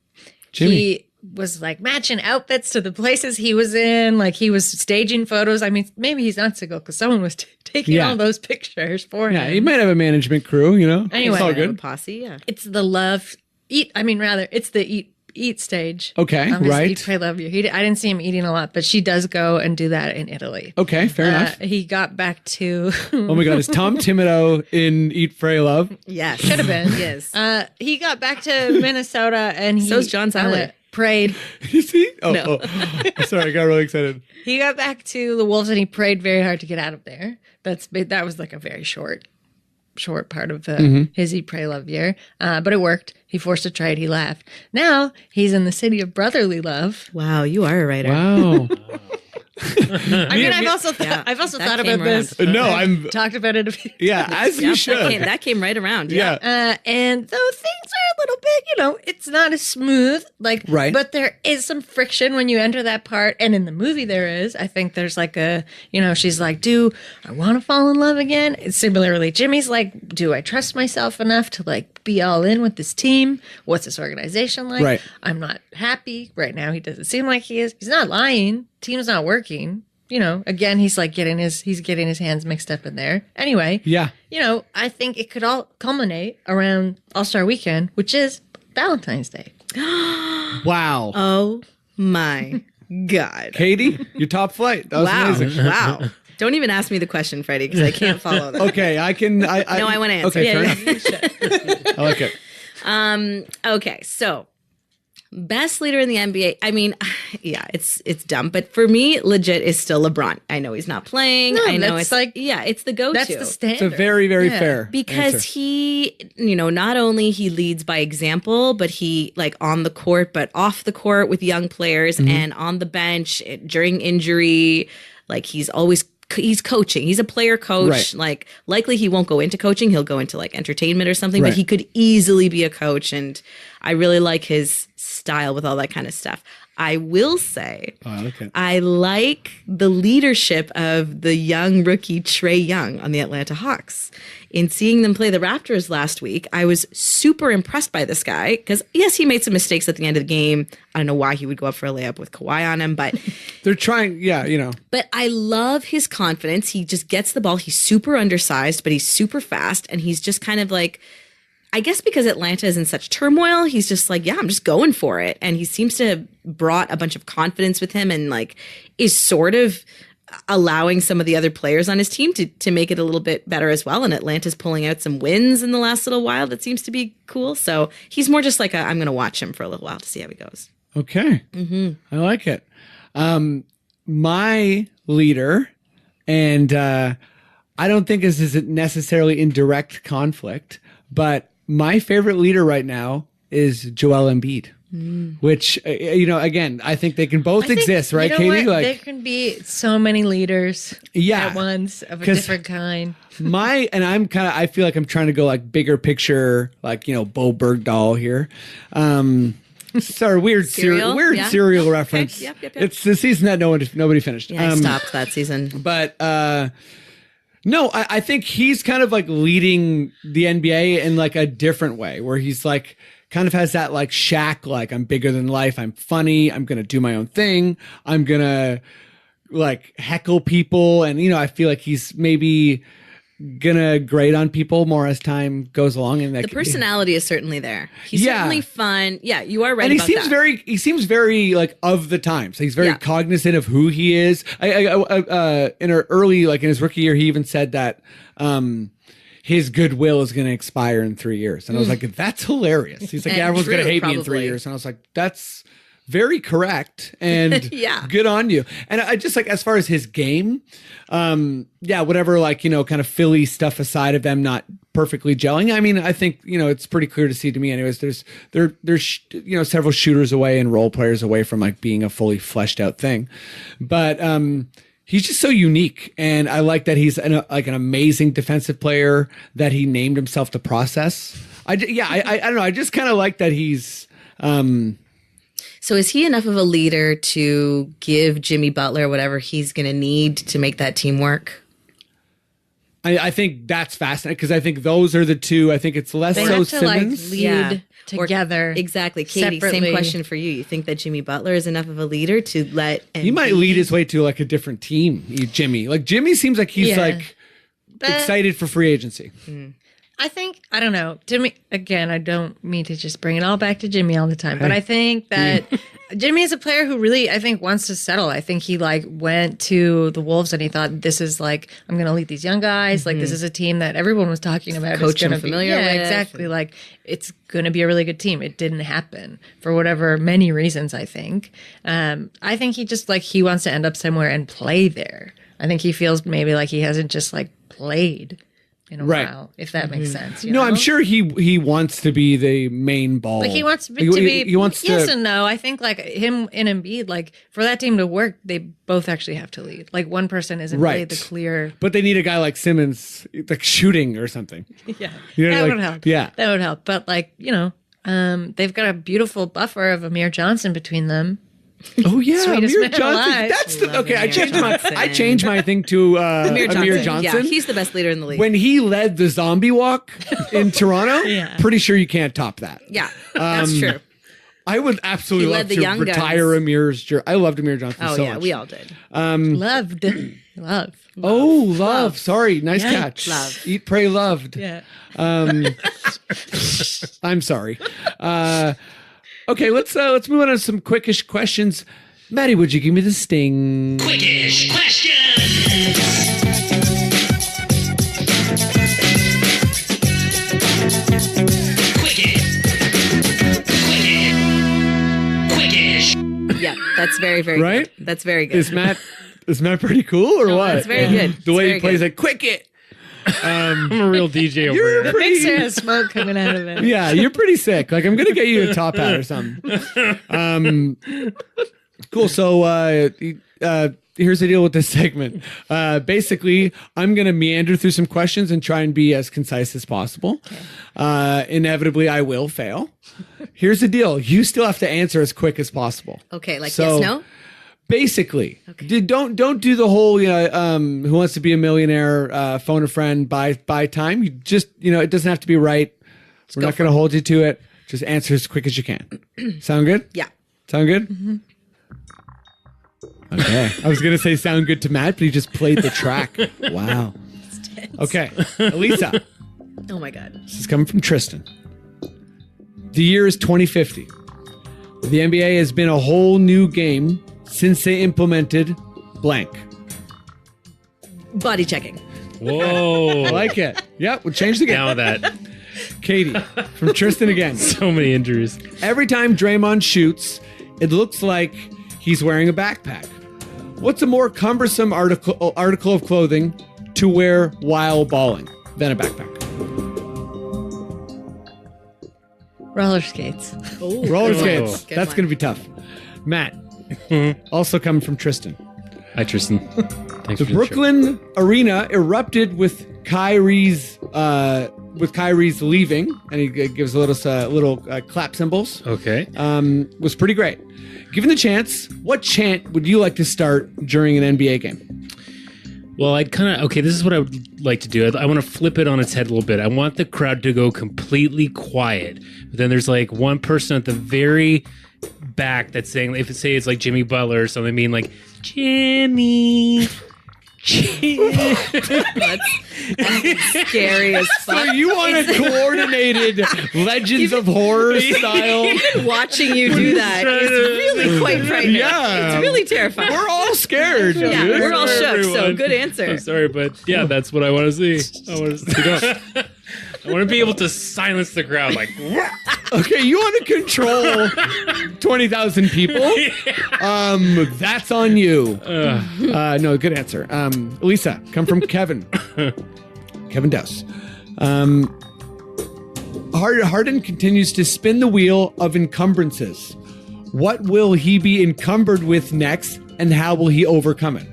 Jimmy. He was like matching outfits to the places he was in. Like he was staging photos. I mean, maybe he's not single because someone was taking all those pictures for him. Yeah, he might have a management crew, Anyway, it's all good. Posse, yeah. it's the love eat. I mean, rather, it's the eat stage. Okay, his right. Eat, pray, love you. I didn't see him eating a lot, but she does go and do that in Italy. Okay, fair enough. He got back to. Oh my God, is Tom Thibodeau in Eat, Pray, Love? Yes. Should have been. Yes. He got back to Minnesota and So's John Salley. Prayed. You see? No. Sorry, I got really excited. He got back to the Wolves and he prayed very hard to get out of there. That was like a very short part of his Eat, Pray, Love year. But it worked. He forced a trade. He left. Now he's in the city of brotherly love. Wow, you are a writer. Wow. I mean, I've also thought about this. No, I'm talked about it a few yeah, as you should. That came right around. Yeah. And though things are a little bit, it's not as smooth, like, right. But there is some friction when you enter that part. And in the movie, there is. I think there's like she's like, do I want to fall in love again? And similarly, Jimmy's like, do I trust myself enough to like be all in with this team? What's this organization like? Right. I'm not happy right now. He doesn't seem like he is. He's not lying. Team's not working. Again, he's like getting his hands mixed up in there. Anyway, yeah. I think it could all culminate around All-Star Weekend, which is Valentine's Day. Wow. Oh my God. Katie, your top flight. That was amazing. Wow. Don't even ask me the question, Freddie, because I can't follow that. Okay, I can. No, I want to answer. Okay, fair enough. I like it. Okay, so best leader in the NBA. I mean, yeah, it's dumb, but for me, legit is still LeBron. I know he's not playing. No, I know that's it's like it's the go-to. That's the standard. It's a very, very fair because answer. he, not only he leads by example, but he like on the court, but off the court with young players and on the bench during injury, like he's coaching. He's a player coach. Right. Like likely he won't go into coaching. He'll go into like entertainment or something, Right. but he could easily be a coach. And I really like his style with all that kind of stuff. I will say, I like the leadership of the young rookie Trae Young on the Atlanta Hawks. In seeing them play the Raptors last week, I was super impressed by this guy because, yes, he made some mistakes at the end of the game. I don't know why he would go up for a layup with Kawhi on him, but they're trying, But I love his confidence. He just gets the ball. He's super undersized, but he's super fast, and he's just kind of like, I guess because Atlanta is in such turmoil, he's just like, yeah, I'm just going for it. And he seems to have brought a bunch of confidence with him and like is sort of allowing some of the other players on his team to make it a little bit better as well. And Atlanta's pulling out some wins in the last little while. That seems to be cool. So he's more just like I'm going to watch him for a little while to see how he goes. Okay. I like it. my leader, and I don't think this is necessarily in direct conflict, but my favorite leader right now is Joel Embiid. Which, again, I think they can both exist, right, Katie? What? There can be so many leaders at once of a different kind. I feel like I'm trying to go like bigger picture, like, Bo Bergdahl here. Sorry, weird cereal reference. Okay. Yep. It's the season that nobody finished. Yeah, I stopped that season. But no, I think he's kind of like leading the NBA in like a different way, where he's like kind of has that like Shaq, like I'm bigger than life, I'm funny, I'm gonna do my own thing, I'm gonna like heckle people, and I feel like he's maybe gonna grade on people more as time goes along, and the personality is certainly there. He's certainly fun. Yeah, you are right. And he seems very like of the times. He's very cognizant of who he is. In his rookie year, he even said that his goodwill is going to expire in 3 years, and I was like, that's hilarious. He's like, everyone's going to hate me in 3 years, and I was like, that's very correct, and good on you. And I just like, as far as his game, whatever, like, kind of Philly stuff aside of them not perfectly gelling, I mean, I think, it's pretty clear to see to me anyways, there's several shooters away and role players away from like being a fully fleshed out thing. But he's just so unique, and I like that he's an amazing defensive player, that he named himself the process. I don't know, I just kind of like that he's So is he enough of a leader to give Jimmy Butler whatever he's going to need to make that team work? I think that's fascinating, because I think those are the two. I think it's less so Simmons. Lead together. Exactly. Katie, separately. Same question for you. You think that Jimmy Butler is enough of a leader to let He might lead his way to like a different team, Jimmy. Like Jimmy seems like he's excited for free agency. I think, I don't know, Jimmy, again, I don't mean to just bring it all back to Jimmy all the time, but I think that Jimmy is a player who really, I think, wants to settle. I think he like went to the Wolves and he thought, this is like, I'm going to lead these young guys. Like, this is a team that everyone was talking about. Coach I'm familiar with. Exactly. Like, it's going to be a really good team. It didn't happen for whatever many reasons, I think. I think he just like, he wants to end up somewhere and play there. I think he feels maybe like he hasn't just like played in a while, if that makes sense. No, I'm sure he wants to be the main ball. Like he wants to be. He wants yes and no. I think like him and Embiid, like for that team to work, they both actually have to lead. Like one person isn't really the clear. But they need a guy like Simmons, like shooting or something. That would help. Yeah, that would help. But like they've got a beautiful buffer of Amir Johnson between them. Oh yeah, Amir Johnson. That's okay. I changed my thing to Amir Johnson. Yeah, he's the best leader in the league. When he led the zombie walk in Toronto, pretty sure you can't top that. Yeah, that's true. I would absolutely love to retire Amir's jersey. I loved Amir Johnson so much. We all did. Love. Oh, love. Sorry, nice catch. Love. Eat, pray, loved. Yeah. I'm sorry. Okay, let's move on to some quickish questions. Maddie, would you give me the sting? Quickish questions. Quickish. Yeah, that's very, very right? Good. That's very good. Is Matt pretty cool or what? That's very good. The way he plays it, quick it. I'm a real DJ over here. The mixer has smoke coming out of it. Yeah, you're pretty sick. Like, I'm going to get you a top hat or something. Cool. So here's the deal with this segment. Basically, I'm going to meander through some questions and try and be as concise as possible. Inevitably, I will fail. Here's the deal. You still have to answer as quick as possible. Okay, like yes, no? Basically, don't do the whole who wants to be a millionaire, phone a friend, buy time. You just it doesn't have to be right. We're not going to hold you to it. Just answer as quick as you can. Sound good? Yeah. Sound good? Mm-hmm. Okay. I was going to say sound good to Matt, but he just played the track. Wow. Okay, Elisa. Oh my God. This is coming from Tristan. The year is 2050. The NBA has been a whole new game since they implemented blank. Body checking. Whoa. I like it. Yeah, we'll change the game. Down with that. Katie, from Tristan again. So many injuries. Every time Draymond shoots, it looks like he's wearing a backpack. What's a more cumbersome article of clothing to wear while balling than a backpack? Roller skates. Roller skates. Good That's one. going to be tough. Matt, also coming from Tristan. Hi, Tristan. Thanks The for the Brooklyn Arena erupted with Kyrie's leaving, and he gives a little clap symbols. show. Okay. Was pretty great. Given the chance, what chant would you like to start during an NBA game? Well, this is what I would like to do. I want to flip it on its head a little bit. I want the crowd to go completely quiet. But then there's like one person at the very back that's saying, if it's like Jimmy Butler or something, I mean like, Jimmy. That's scary as So fuck. you want a coordinated Legends of Horror style? Even watching you do that is really quite frightening. Yeah. It's really terrifying. We're all scared. Yeah, dude. we're all shook, so Everyone. good answer. I'm sorry, but yeah, that's what I want to see. I want to I want to be able to silence the crowd, like. Okay, you want to control 20,000 people? That's on you. No, good answer. Elisa, come from Kevin. Kevin Dowse. Harden continues to spin the wheel of encumbrances. What will he be encumbered with next, and how will he overcome it?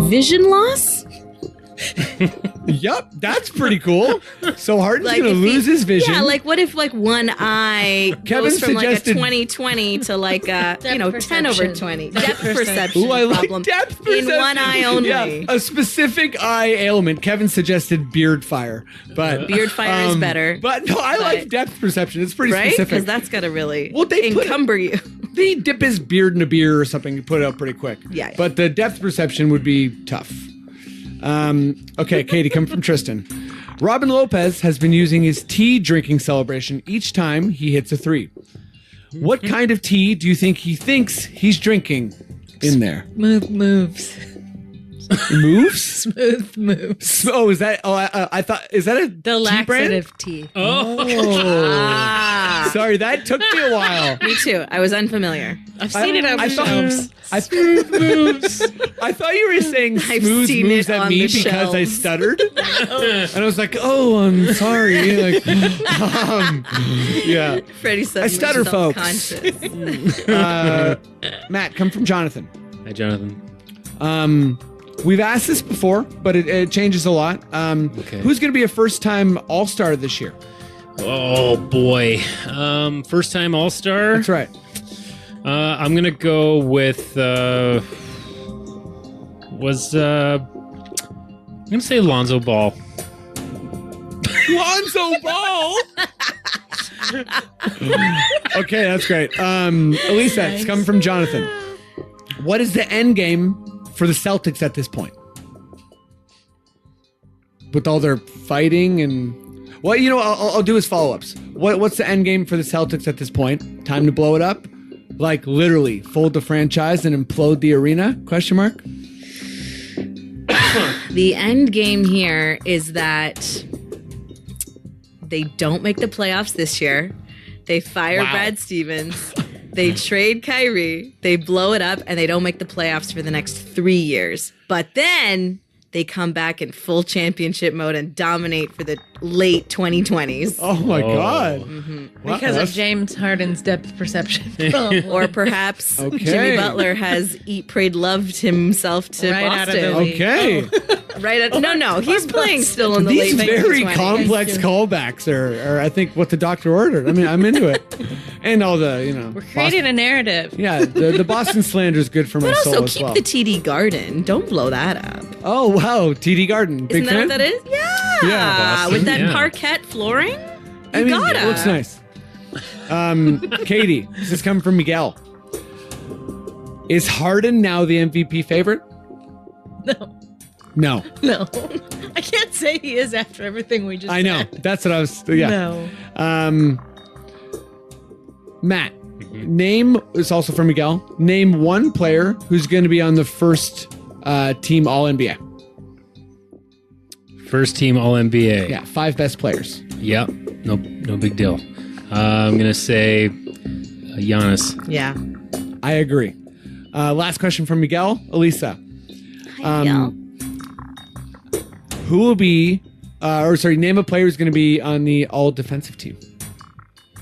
Vision loss? Yup, that's pretty cool. So Harden's going to if lose his vision. Yeah, like what if like one eye Kevin goes from like a suggested- 20/20 to like a 10/20 depth perception Ooh, I like problem depth perception. in one eye only. Yeah, a specific eye ailment. Kevin suggested beard fire, but Beard fire is better, But no, I like but- depth perception. It's pretty right? Because specific. that's got to really Well, they put- encumber you. They dip his beard in a beer or something and put it out pretty quick. Yeah. But the depth perception would be tough. Okay, Katie, come from Tristan. Robin Lopez has been using his tea drinking celebration each time he hits a three. What kind of tea do you think he thinks he's drinking in there? Moves. Moves? Smooth moves. Oh, is that? Oh, I thought. Is that a The tea brand? laxative tea. Ah, Sorry, that took me a while. me too. I was unfullive. I've seen it on I thought- shelves. I thought you were saying I've smooth seen moves it at on me the because I shelves. stuttered, and I was like, "Oh, I'm sorry." Like, yeah. Freddie said I stutter, folks. Conscious. Matt, come from Jonathan. Hi, Jonathan. We've asked this before, but it changes a lot. Okay. Who's going to be a first-time All-Star this year? Oh boy. First time All-Star. That's right. I'm gonna go with I'm gonna say Lonzo Ball. Lonzo Ball. Okay, that's great. Elisa, it's coming from Jonathan. What is the end game for the Celtics at this point? With all their fighting and well, you know, I'll do his follow-ups. What's the end game for the Celtics at this point? Time to blow it up? Like literally fold the franchise and implode the arena? Question mark. The end game here is that they don't make the playoffs this year. They fire Wow. Brad Stevens. They trade Kyrie. They blow it up, and they don't make the playoffs for the next 3 years. But then they come back in full championship mode and dominate for the late 2020s. Oh my God. Wow, Because that's- of James Harden's depth perception. Or perhaps Okay. Jimmy Butler has eat, prayed, loved himself to Right out of Boston. the league. Okay. Right at, no, he's playing still in the These late very 20s. complex callbacks are, I think, what the doctor ordered. I mean, I'm into it. And all the, you know. We're creating a narrative. Yeah, the Boston slander is good for my But soul also as keep well. the TD Garden. Don't blow that up. Oh, wow. TD Garden. Big Isn't that fan? what that is? Yeah. Yeah, Boston, With that yeah. parquet flooring? I You mean, gotta. it looks nice. Katie, this is coming from Miguel. Is Harden now the MVP favorite? No. No. I can't say he is after everything we just I know. said. That's what I was. Yeah. No. Matt, name, it's also from Miguel. Name one player who's going to be on the first team All NBA. First team All NBA. Yeah, 5 best players. Yep. No big deal. I'm gonna say Giannis. Yeah. I agree. Last question from Miguel. Elisa. Yeah. Who will be, name a player who's going to be on the all-defensive team.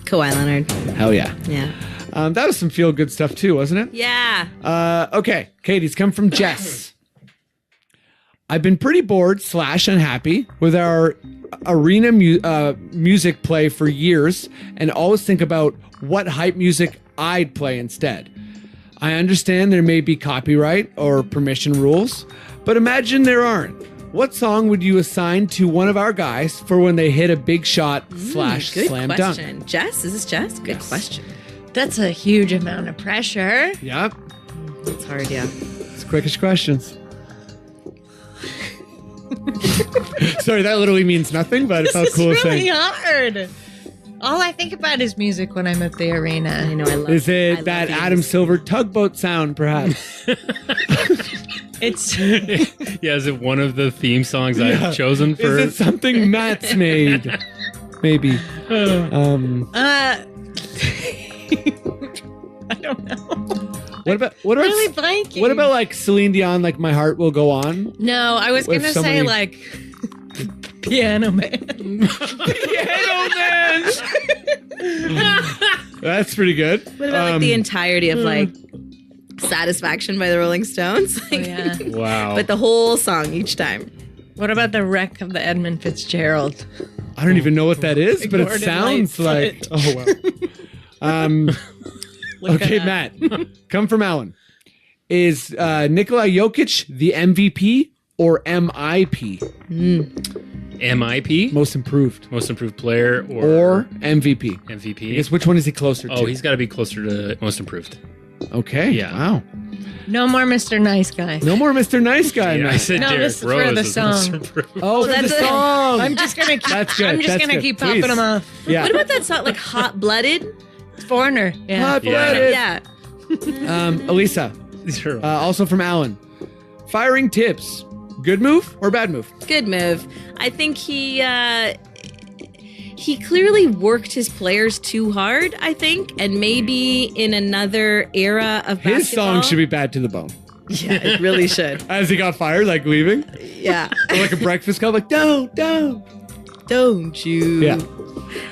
Kawhi Leonard. Hell yeah. Yeah. That was some feel-good stuff too, wasn't it? Yeah. Okay, Katie's come from Jess. I've been pretty bored / unhappy with our arena music play for years and always think about what hype music I'd play instead. I understand there may be copyright or permission rules, but imagine there aren't. What song would you assign to one of our guys for when they hit a big shot / Good slam question. dunk? Jess, is this Jess? Good question. That's a huge amount of pressure. Yep. It's hard, yeah. It's Quickish questions. Sorry, that literally means nothing, but it felt cool It's really saying. hard. All I think about is music when I'm at the arena. I know, I love Is I it love that these. Adam Silver tugboat sound, perhaps? It's Yeah, is it one of the theme songs I've chosen for? Is it something Matt's made? Maybe. I don't know. What about Really blanking. what about like Celine Dion, like My Heart Will Go On? No, I was With gonna somebody- say like Piano Man. Piano Man. That's pretty good. What about like the entirety of like Satisfaction by the Rolling Stones? Oh, yeah. Wow. But the whole song each time. What about the wreck of the Edmund Fitzgerald? I don't even know what that is, but it Gordon sounds like. Lightfoot. Oh wow. Look Okay, it up. Matt, come from Alan. Is Nikola Jokic the MVP or MIP? MIP? Most improved. Most improved player Or MVP? MVP? I guess which one is he closer to? Oh, he's got to be closer to most improved. Okay. Yeah. Wow. No more Mr. Nice Guy. No more Mr. Nice Guy, Yeah, I Matt. said No, Derrick this is for Rose the is most song. improved. Oh, for the that's it. song. I'm just gonna keep. That's good. I'm just That's gonna good. keep Please. popping them off. Yeah. What about that song like Hot Blooded? Foreigner. Yeah. Hot-blooded. Yeah. Elisa, These are also from Alan. Firing tips. Good move or bad move? Good move. I think he clearly worked his players too hard, I think, and maybe in another era of basketball. His song should be bad to the bone. Yeah, it really should. As he got fired, like leaving. Yeah. Or like a breakfast club, like, don't. Don't you? Yeah.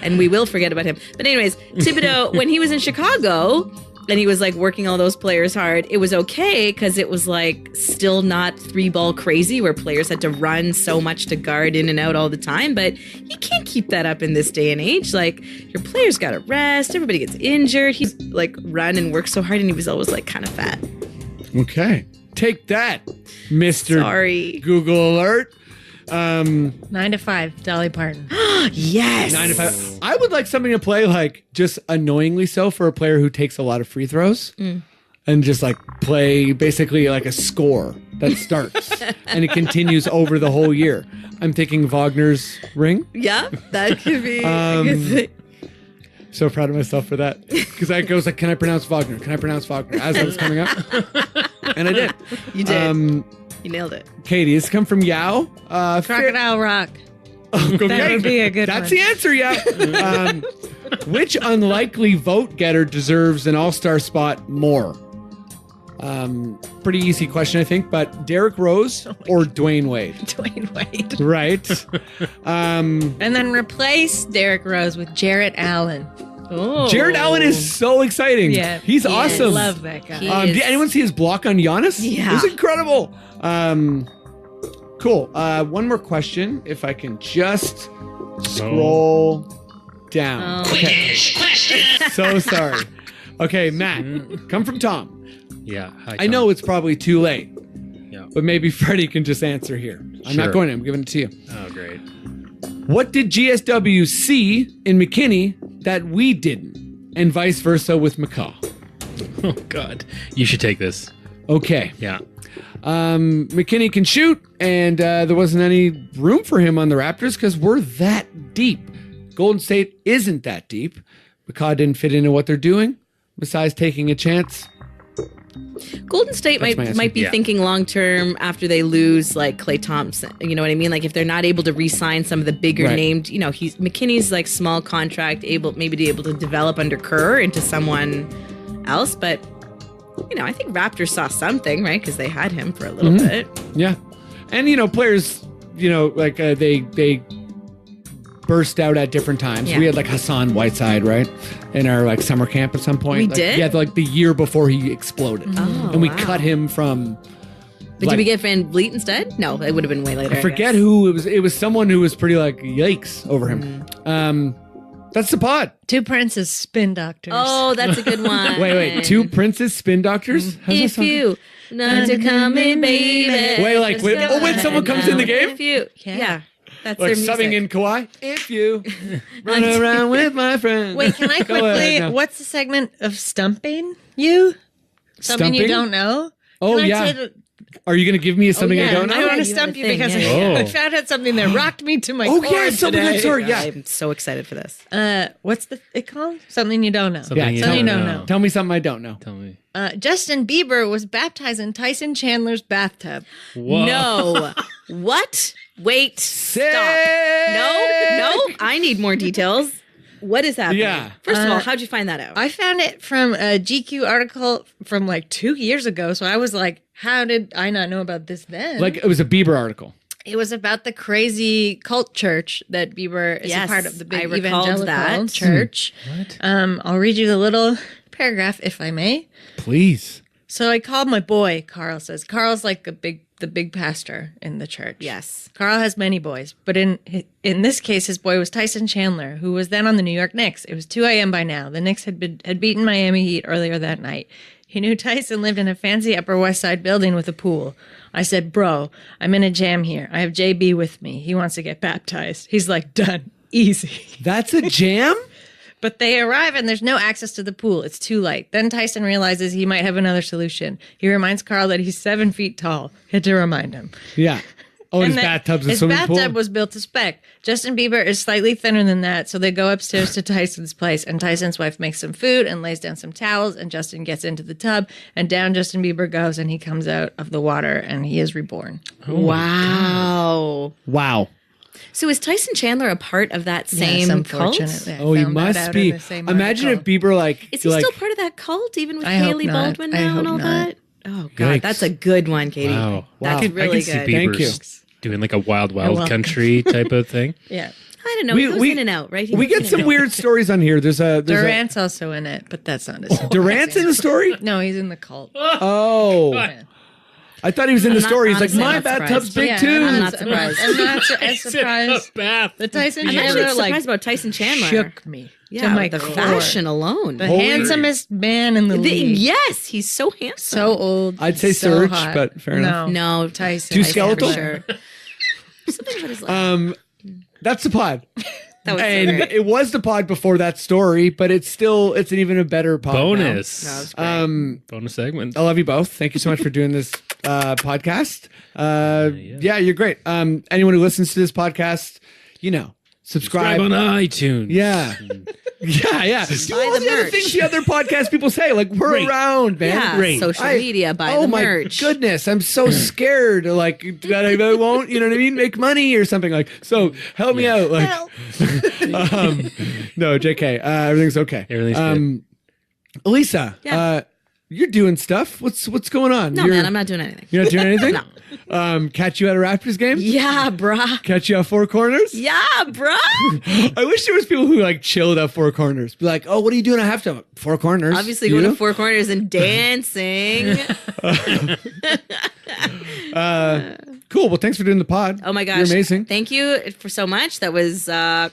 And we will forget about him. But anyways, Thibodeau, when he was in Chicago and he was like working all those players hard, it was okay because it was like still not 3-ball crazy where players had to run so much to guard in and out all the time. But you can't keep that up in this day and age. Like your players got to rest. Everybody gets injured. He's like run and work so hard and he was always like kind of fat. Okay. Take that, Mr. Sorry. Google Alert. 9 to 5. Dolly Parton. Yes. 9 to 5. I would like something to play like just annoyingly so for a player who takes a lot of free throws and just like play basically like a score that starts and it continues over the whole year. I'm thinking Wagner's Ring. Yeah, that could be a good thing. So proud of myself for that because I goes like, can I pronounce Wagner? Can I pronounce Wagner? As it was coming up, and I did. You did. You nailed it. Katie, this come from Yao. Crocodile Rock. Okay. That would be a good That's one. the answer, yeah. Which unlikely vote getter deserves an all-star spot more? Pretty easy question, I think, but Derrick Rose or Dwayne Wade? Dwayne Wade. Right. And then replace Derrick Rose with Jarrett Allen. Oh. Jared Allen is so exciting. Yeah. He's He is. awesome. Love that guy. He- Did anyone see his block on Giannis? Yeah. It was incredible. Cool. One more question, if I can just scroll down. Okay. Quickish question. So sorry. Okay, Matt, come from Tom. Yeah. Hi, I know it's probably too late, Yeah. but maybe Freddie can just answer here. I'm Sure. not going to. I'm giving it to you. Oh, great. What did GSW see in McKinney that we didn't? And vice versa with McCaw. Oh, God. You should take this. Okay. Yeah. McKinney can shoot, and there wasn't any room for him on the Raptors because we're that deep. Golden State isn't that deep. McCaw didn't fit into what they're doing. Besides taking a chance, Golden State That's my answer. might be thinking long term after they lose like Klay Thompson. You know what I mean? Like if they're not able to re-sign some of the bigger named, you know, McKinney's like small contract, able to develop under Kerr into someone else. But you know, I think Raptors saw something, right? Because they had him for a little bit. Yeah, and you know, players, you know, like they burst out at different times. Yeah. We had like Hassan Whiteside, right, in our like summer camp at some point. We like, did? Yeah, like the year before he exploded, and we cut him from. But did we get Van Vliet instead? No, it would have been way later. I forget who it was. It was someone who was pretty like yikes over him. That's the pod. Two Princes spin doctors. Oh, that's a good one. Wait. Two Princes spin doctors. How's that If sound? you not to come in, baby. Wait. Oh, when someone comes in the game, If you, yeah. That's like their music. subbing in Kawhi. If you run around with my friends. Wait, can I Go ahead, quickly? no. What's the segment of stumping you? Something you Stumping? don't know? Oh, Can I yeah. say the- Are you going to give me something I don't know? I want you to have stump a you thing, because yeah. I found out something that rocked me to my Oh, core yeah, something today. good story. Yeah. I'm so excited for this. What's it called? Something you don't know. Something you Something don't you know. don't know. Tell me something I don't know. Tell me. Justin Bieber was baptized in Tyson Chandler's bathtub. Whoa. No. What? Wait. Stop. No. I need more details. What is happening? Yeah. First of all, how'd you find that out? I found it from a GQ article from like 2 years ago. So I was like, how did I not know about this then? Like, it was a Bieber article. It was about the crazy cult church that Bieber is Yes, a part of, the big I recalled evangelical that. church. What? I'll read you the little paragraph, if I may. Please. So I called my boy, Carl says. Carl's like the big pastor in the church. Yes. Carl has many boys, but in this case, his boy was Tyson Chandler, who was then on the New York Knicks. It was 2 a.m. by now. The Knicks had beaten Miami Heat earlier that night. He knew Tyson lived in a fancy Upper West Side building with a pool. I said, bro, I'm in a jam here. I have JB with me. He wants to get baptized. He's like, done. Easy. That's a jam? But they arrive and there's no access to the pool. It's too light. Then Tyson realizes he might have another solution. He reminds Carl that he's 7 feet tall. Had to remind him. Yeah. Oh, his that bathtub's a his swimming bathtub pool? was built to spec. Justin Bieber is slightly thinner than that, so they go upstairs to Tyson's place, and Tyson's wife makes some food and lays down some towels, and Justin gets into the tub, and down Justin Bieber goes, and he comes out of the water, and he is reborn. Wow. Wow. So is Tyson Chandler a part of that Yes, same cult? unfortunately. I Oh, he found that must out be. in the same Imagine if article. Bieber, like... Is he like, still part of that cult, even with I hope Haley not. Baldwin I now hope and all not. that? Oh, God. Yikes. That's a good one, Katie. Wow. That's Wow. really I can see good. Bieber's Thank you. doing like a wild welcome. country type of thing. Yeah. I don't know. He goes in and out, right? He We goes in get and some out. weird stories on here. There's a... Durant's also in it, but that's not his Durant's in the story? No, he's in the cult. Oh. Yeah. I thought he was in the I'm not- story. He's like, honestly, I'm my not bathtub's surprised. big Yeah, too. I'm not surprised. I'm not as surprised. bath. The Tyson I'm actually Chandler surprised like about Tyson Chandler. shook me. to Yeah, my the core. fashion alone. The Holy- handsomest man in the league. Yes, he's so handsome. So old. I'd say so Serge, hot. but fair enough. No, Tyson. Too Tyson, skeletal? for sure. sure. Something about his life. That's the pod. That was so And great. it was the pod before that story, but it's an even a better pod. Bonus. That was now. great. Bonus segment. I love you both. Thank you so much for doing this podcast. Yeah, you're great. Anyone who listens to this podcast, subscribe. Subscribe on iTunes. Yeah. Yeah. Do Buy all the the other merch. things the other podcast people say. Like, we're Rate. around, man. Yeah, Great. social media, buy oh the my merch. goodness, I'm so scared. Like that I won't, you know what I mean, make money or something. Like, so help me out. Like, no, JK, everything's okay. Everything's good. Elisa, Yeah. you're doing stuff. What's going on? No, man, I'm not doing anything. You're not doing anything. No. Catch you at a Raptors game. Yeah, bruh. Catch you at Four Corners. Yeah, bruh. I wish there was people who like chilled at Four Corners. Be like, oh, what are you doing at halftime? Four Corners. Obviously You? going to Four Corners and dancing. Cool. Well, thanks for doing the pod. Oh my gosh. You're amazing. Thank you for so much. That was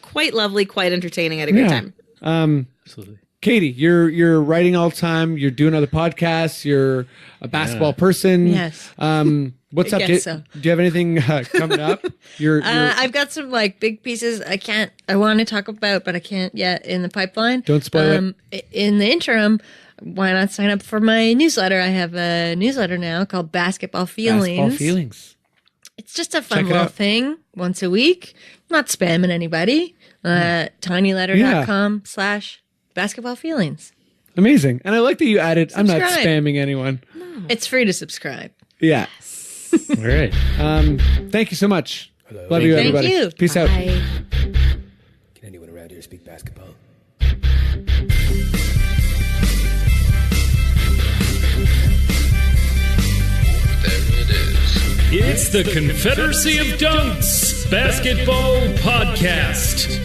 quite lovely, quite entertaining. I had a great time. Absolutely. Katie, you're writing all the time. You're doing other podcasts. You're a basketball person. Yes. What's I up? guess so. Do you have anything coming up? You're I've got some like big pieces I want to talk about, but I can't yet in the pipeline. Don't spoil it. In the interim, why not sign up for my newsletter? I have a newsletter now called Basketball Feelings. basketball feelings. It's just a fun Check it little out. thing once a week. I'm not spamming anybody. tinyletter.com/basketball feelings. Amazing. And I like that you added, I'm not Subscribe. spamming anyone. It's free to subscribe. Yeah. All right. Thank you so much. Love you, Thank everybody. you. Peace out. Bye. Can anyone around here speak basketball? It's the Confederacy of Dunks Basketball Podcast.